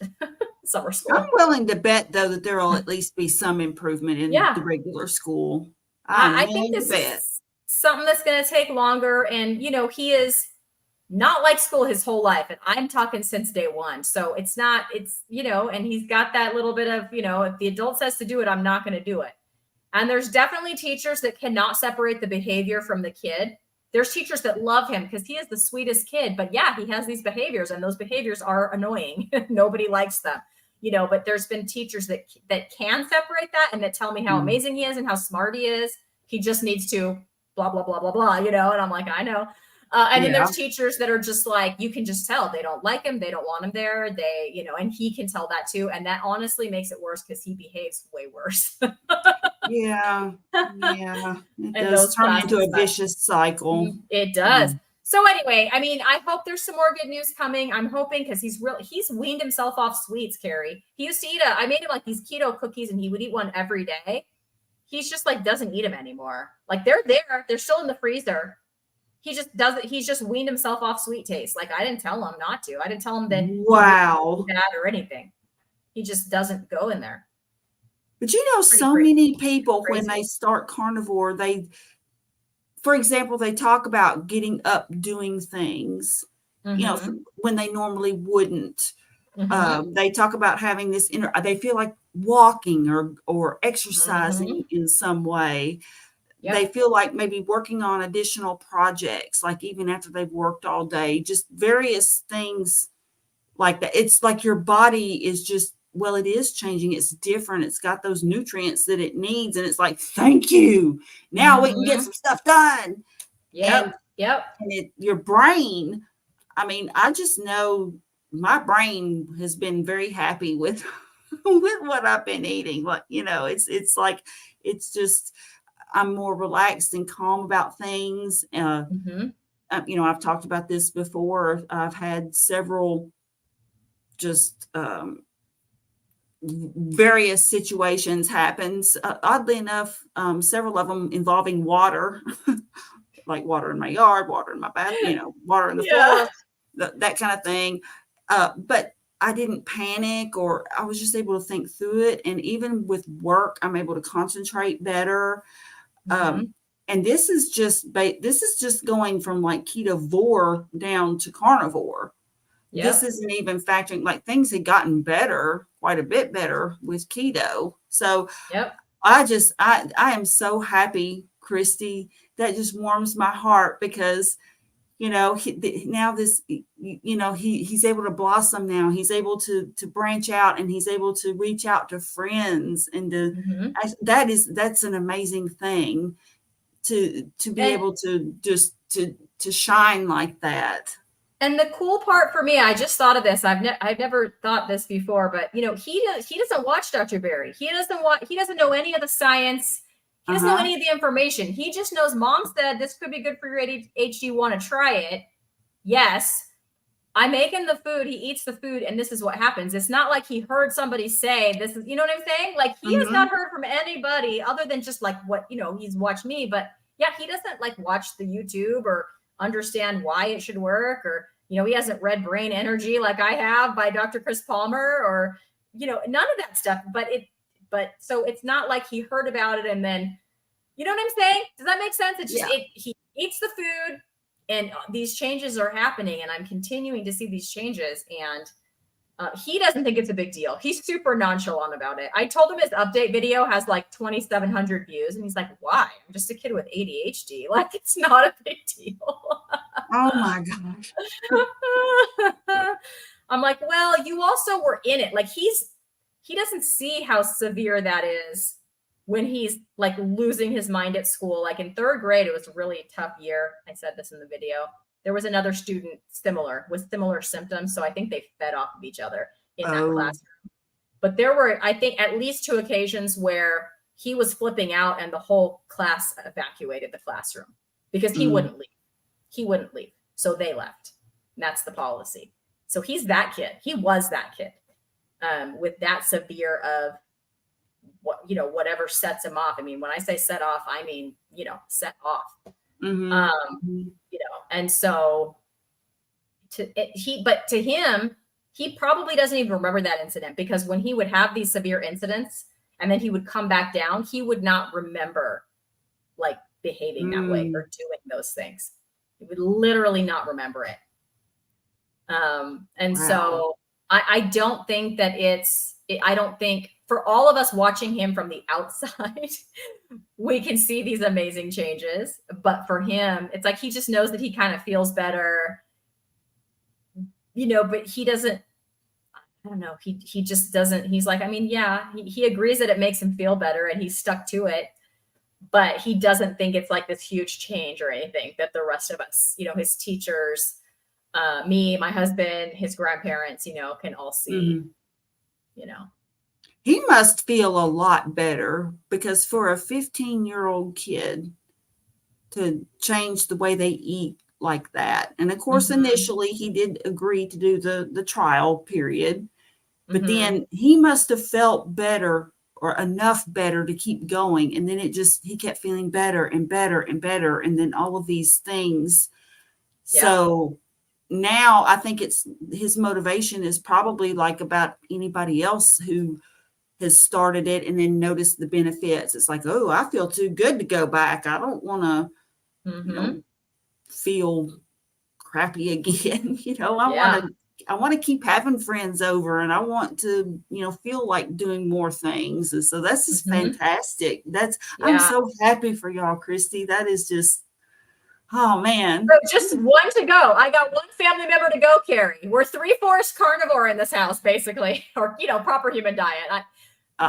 summer school. I'm willing to bet, though, that there will at least be some improvement in the regular school. I think this is something that's going to take longer. And, you know, he is not like school his whole life. And I'm talking since day one. So it's, you know, and he's got that little bit of, you know, if the adult says to do it, I'm not going to do it. And there's definitely teachers that cannot separate the behavior from the kid. There's teachers that love him because he is the sweetest kid. But yeah, he has these behaviors and those behaviors are annoying. Nobody likes them, you know, but there's been teachers that can separate that and that tell me how amazing he is and how smart he is. He just needs to blah, blah, blah, blah, blah, you know, and I'm like, I know. And then there's teachers that are just like, you can just tell they don't like him. They don't want him there. They, you know, and he can tell that too. And that honestly makes it worse because he behaves way worse. It does turn into a vicious cycle. It does. So anyway, I mean, I hope there's some more good news coming. I'm hoping because he's weaned himself off sweets, Carrie. He used to eat I made him like these keto cookies and he would eat one every day. He's just like, doesn't eat them anymore. Like they're there. They're still in the freezer. He just doesn't. He's just weaned himself off sweet taste. Like I didn't tell him not to. I didn't tell him that. Wow. Bad or anything. He just doesn't go in there. But you know, so many people when they start carnivore, for example, they talk about getting up doing things, you know, when they normally wouldn't. They talk about having this they feel like walking or exercising in some way. Yep. They feel like maybe working on additional projects, like even after they've worked all day, just various things like that. It's like your body is just, well, it is changing. It's different. It's got those nutrients that it needs. And it's like, thank you. Now we can get some stuff done. Yep. And your brain, I mean, I just know my brain has been very happy with what I've been eating. Like, you know, it's like, it's just, I'm more relaxed and calm about things. You know, I've talked about this before. I've had several just various situations happens. Oddly enough, several of them involving water, like water in my yard, water in my bath, you know, water in the floor, that kind of thing. But I didn't panic, or I was just able to think through it. And even with work, I'm able to concentrate better. Mm-hmm. And this is just going from like ketovore down to carnivore. This Yep. isn't even factoring, like, things had gotten better, quite a bit better with keto. So Yep. I am so happy, Christy. That just warms my heart because, now he's able to blossom now. He's able to branch out, and he's able to reach out to friends, and Mm-hmm. that's an amazing thing to be And able to just to shine like that. And the cool part for me, I just thought of this. I've never thought this before, but he doesn't watch Dr. Berry. He doesn't know any of the science. He doesn't know Uh-huh. any of the information. He just knows mom said this could be good for your ADHD. Want to try it? Yes. I make him the food, he eats the food, and this is what happens. It's not like he heard somebody say this is, you know what I'm saying? Like, he has not Mhm. heard from anybody other than just like what, he's watched me, but yeah, he doesn't like watch the YouTube or understand why it should work, or, he hasn't read Brain Energy like I have by Dr. Chris Palmer, or, none of that stuff. But so it's not like he heard about it and then, you know what I'm saying? Does that make sense? It's just, Yeah. he eats the food, and these changes are happening, and I'm continuing to see these changes, and he doesn't think it's a big deal. He's super nonchalant about it. I told him his update video has like 2,700 views, and he's like, why? I'm just a kid with ADHD. Like, it's not a big deal. Oh my gosh. I'm like, well, you also were in it. Like, he doesn't see how severe that is when he's like losing his mind at school. Like, in third grade, it was a really tough year. I said this in the video. There was another student with similar symptoms. So I think they fed off of each other in that Oh. classroom. But there were, I think, at least 2 occasions where he was flipping out and the whole class evacuated the classroom because he wouldn't leave. He wouldn't leave. So they left. And that's the policy. So he's that kid. He was that kid with that severe of whatever sets him off. I mean, when I say set off, I mean, set off. Mhm. And so to him, he probably doesn't even remember that incident, because when he would have these severe incidents and then he would come back down, he would not remember like behaving that way or doing those things. He would literally not remember it. And Wow. so I don't think that I don't think for all of us watching him from the outside, we can see these amazing changes. But for him, it's like he just knows that he kind of feels better, but he doesn't, I don't know. He just doesn't, he's like, I mean, yeah, he agrees that it makes him feel better and he's stuck to it, but he doesn't think it's like this huge change or anything that the rest of us, his teachers, me, my husband, his grandparents, can all see, He must feel a lot better, because for a 15-year-old kid to change the way they eat like that. And of course, initially he did agree to do the trial period, but then he must have felt better, or enough better to keep going. And then he kept feeling better and better and better. And then all of these things. Yeah. So now I think his motivation is probably like about anybody else who has started it and then noticed the benefits. It's like, oh, I feel too good to go back. I don't want to, feel crappy again. I want to keep having friends over, and I want to, feel like doing more things. And so that's just fantastic. I'm so happy for y'all, Christy. That is just, oh man. So just one to go. I got one family member to go, Carrie. We're 3/4 carnivore in this house, basically, or, proper human diet.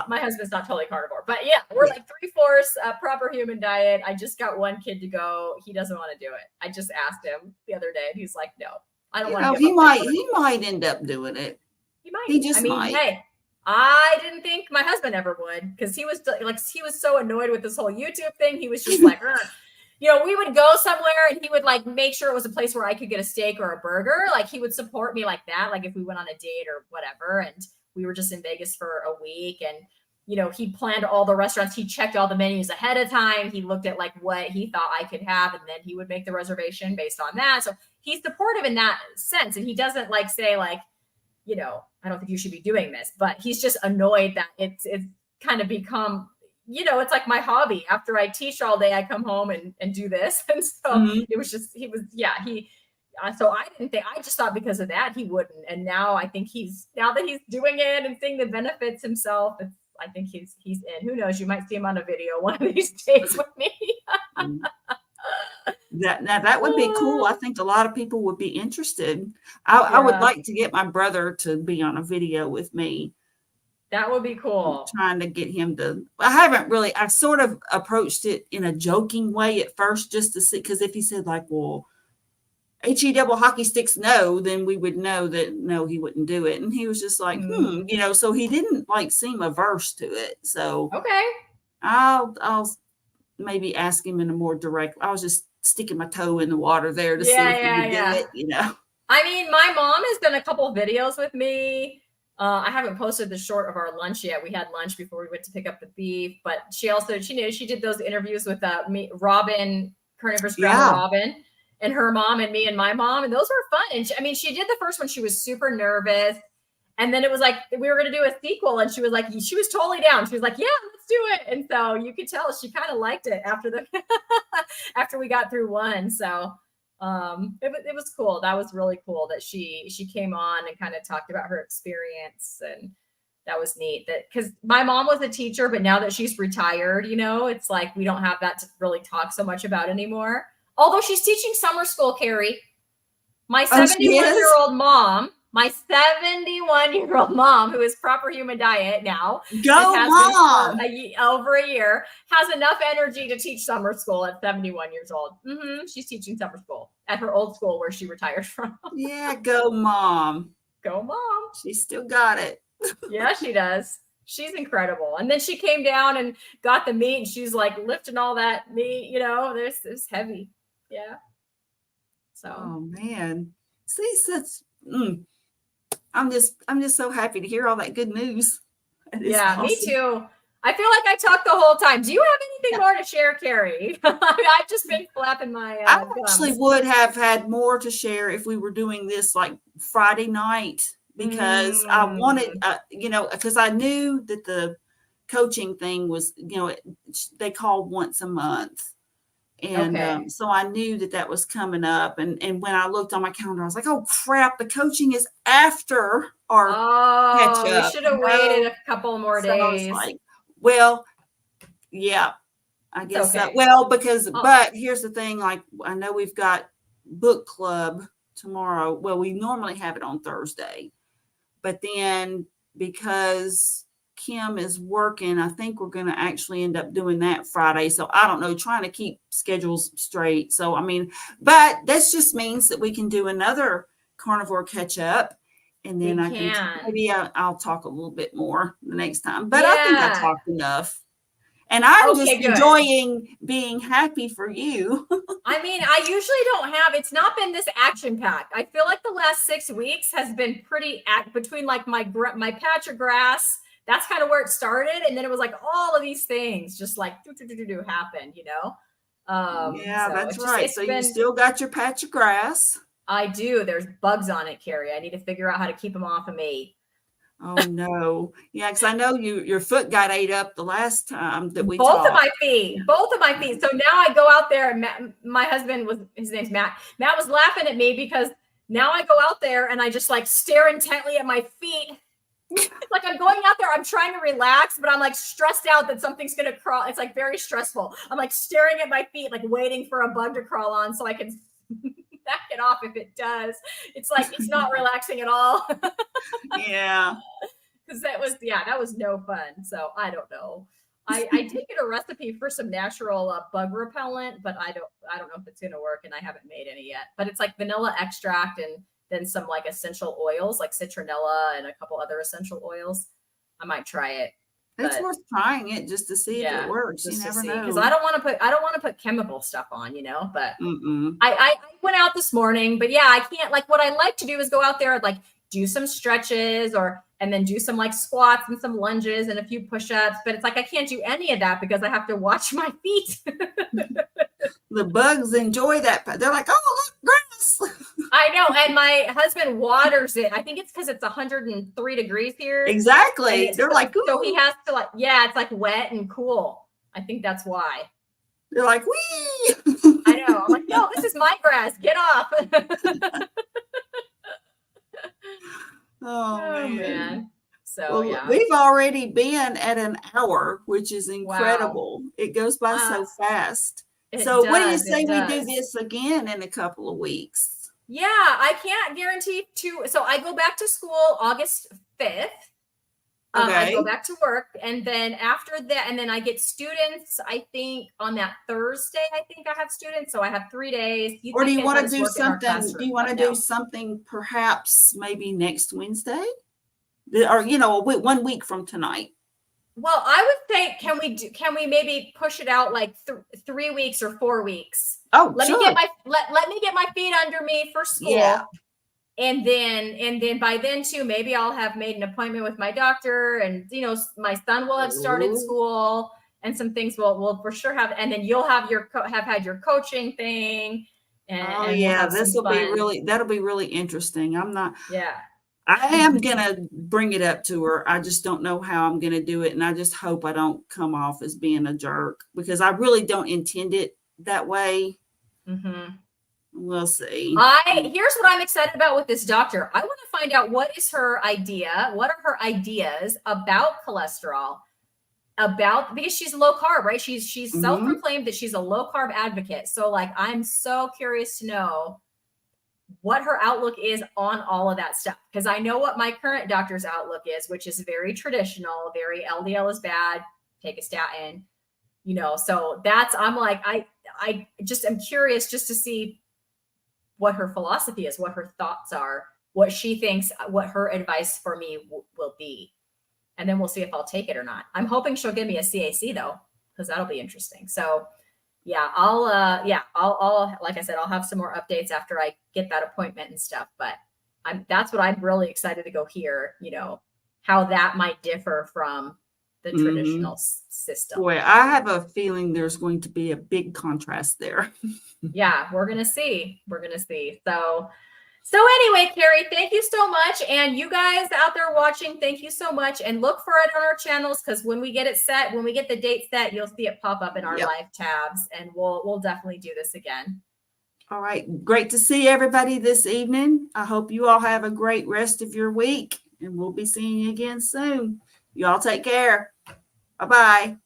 My husband's not totally carnivore, but yeah, we're like 3/4 proper human diet. I just got one kid to go. He doesn't want to do it. I just asked him the other day, and he's like, no, I don't want to give up. He might end up doing it. He might. He just might. Hey, I didn't think my husband ever would, because he was so annoyed with this whole YouTube thing. He was just like, we would go somewhere and he would like make sure it was a place where I could get a steak or a burger. Like, he would support me like that. Like, if we went on a date or whatever, and we were just in Vegas for a week, and, he planned all the restaurants. He checked all the menus ahead of time. He looked at like what he thought I could have, and then he would make the reservation based on that. So he's supportive in that sense. And he doesn't like say like, I don't think you should be doing this. But he's just annoyed that it's kind of become, it's like my hobby. After I teach all day, I come home and do this. And so it was just, so I didn't think, I just thought because of that, he wouldn't. And now I think now that he's doing it and seeing the benefits himself, I think he's in. Who knows? You might see him on a video one of these days with me. That would be cool. I think a lot of people would be interested. I would like to get my brother to be on a video with me. That would be cool. I'm trying to get him to. I've sort of approached it in a joking way at first, just to see, because if he said like, well, HE double hockey sticks, no, then we would know that no, he wouldn't do it. And he was just like, so he didn't like seem averse to it. So okay, I'll maybe ask him in a more direct. I was just sticking my toe in the water there to see if he would do it. I mean, my mom has done a couple of videos with me. I haven't posted the short of our lunch yet. We had lunch before we went to pick up the beef, but she did those interviews with me, Robin, Carnivore's grandma Robin, and her mom and me and my mom, and those were fun. And she did the first one. She was super nervous, and then it was like we were going to do a sequel, and she was totally down. She was like, "Yeah, let's do it." And so you could tell she kind of liked it after we got through one. So it was cool. That was really cool that she came on and kind of talked about her experience, and that was neat. That because my mom was a teacher, but now that she's retired, it's like we don't have that to really talk so much about anymore. Although she's teaching summer school, Carrie. My 71-year-old mom, who is Proper Human Diet now, mom, over a year, has enough energy to teach summer school at 71 years old. She's teaching summer school at her old school where she retired from. Yeah, go mom. Go mom. She still got it. Yeah, she does. She's incredible. And then she came down and got the meat, and she's like lifting all that meat, it's heavy. Yeah. So. Oh man. See, I'm just so happy to hear all that good news. Yeah, awesome. Me too. I feel like I talked the whole time. Do you have anything more to share, Carrie? I've just been flapping my I actually would have had more to share if we were doing this like Friday night, because I wanted, because I knew that the coaching thing was, they call once a month. And so I knew that was coming up. And when I looked on my calendar, I was like, oh, crap, the coaching is after our catch up. You should have waited a couple more days. I was like, well, yeah, I guess so. Well, but here's the thing. Like, I know we've got book club tomorrow. Well, we normally have it on Thursday. But then because Kim is working, I think we're going to actually end up doing that Friday. So I don't know, trying to keep schedules straight. So, I mean, but this just means that we can do another carnivore catch up, and then maybe I'll talk a little bit more the next time, but I think I talked enough. And I'm just enjoying being happy for you. I mean, I usually it's not been this action packed. I feel like the last 6 weeks has been pretty between like my patch of grass. That's kind of where it started. And then it was like all of these things just like happened, that's right. So you still got your patch of grass. I do. There's bugs on it, Carrie. I need to figure out how to keep them off of me. Oh no. Yeah, because I know your foot got ate up the last time that we both talked. Both of my feet. So now I go out there, and my husband his name's Matt. Matt was laughing at me because now I go out there and I just like stare intently at my feet. Like I'm going out there, I'm trying to relax, but I'm like stressed out that something's gonna crawl. It's like very stressful. I'm like staring at my feet, like waiting for a bug to crawl on so I can back it off if it does. It's like it's not relaxing at all. Yeah. Because that was no fun. So I don't know. I did get a recipe for some natural bug repellent, but I don't know if it's gonna work, and I haven't made any yet. But it's like vanilla extract and then some like essential oils like citronella and a couple other essential oils. I might try it. It's worth trying it just to see if it works. You never know. Because I don't want to put chemical stuff on, but I went out this morning, but I can't, like what I like to do is go out there and like do some stretches and then do some like squats and some lunges and a few push-ups. But it's like I can't do any of that because I have to watch my feet. The bugs enjoy that. They're like, oh, look, grass. I know. And my husband waters it. I think it's because it's 103 degrees here. Exactly. They're like, so he ooh. has to like, yeah, it's like wet and cool. I think that's why. They're like, wee. I know. I'm like, no, this is my grass. Get off. Oh, Oh man. man. So Well, yeah. we've already been at an hour, which is Wow. incredible. It goes by so fast. It So what do you does, say it we do does. this again in a couple of weeks? Yeah, I can't guarantee so I go back to school August 5th. I go Okay. back to work, and then after that, and then I get students, I think on that Thursday, I think I have students. So I have 3 days. Or do think you they'd want let to us do work in our something? Do classroom, you want to but no. do something perhaps maybe next Wednesday? Or, you know, 1 week from tonight? Well, I would say, can we maybe push it out like 3 weeks or 4 weeks? Oh, Let sure. me get let me get my feet under me for school. Yeah. And then by then too, maybe I'll have made an appointment with my doctor, and you know, my son will have started Ooh. school, and some things we'll for sure have, and then you'll have have had your coaching thing, and, Oh and we'll yeah, have some fun. that'll be really interesting. Yeah. I am gonna bring it up to her. I just don't know how I'm gonna do it, and I just hope I don't come off as being a jerk because I really don't intend it that way. Mm-hmm. We'll see. Here's what I'm excited about with this doctor. I want to find out what is her idea, what are her ideas about cholesterol, because she's low carb, right? She's Mhm. self-proclaimed that she's a low carb advocate. So like I'm so curious to know what her outlook is on all of that stuff, because I know what my current doctor's outlook is, which is very traditional, very LDL is bad, take a statin, you know. So that's, I'm like, I just am curious just to see what her philosophy is, what her thoughts are, what she thinks, what her advice for me will be. And then we'll see if I'll take it or not. I'm hoping she'll give me a CAC though, because that'll be interesting. So yeah, I'll like I said, I'll have some more updates after I get that appointment and stuff. But that's what I'm really excited to go hear, you know, how that might differ from the traditional system. Boy, I have a feeling there's going to be a big contrast there. Yeah, we're gonna see. We're gonna see. So anyway, Carrie, thank you so much. And you guys out there watching, thank you so much. And look for it on our channels, because when we get it set, when we get the date set, you'll see it pop up in our live tabs, and we'll definitely do this again. All right. Great to see everybody this evening. I hope you all have a great rest of your week, and we'll be seeing you again soon. You all take care. Bye-bye.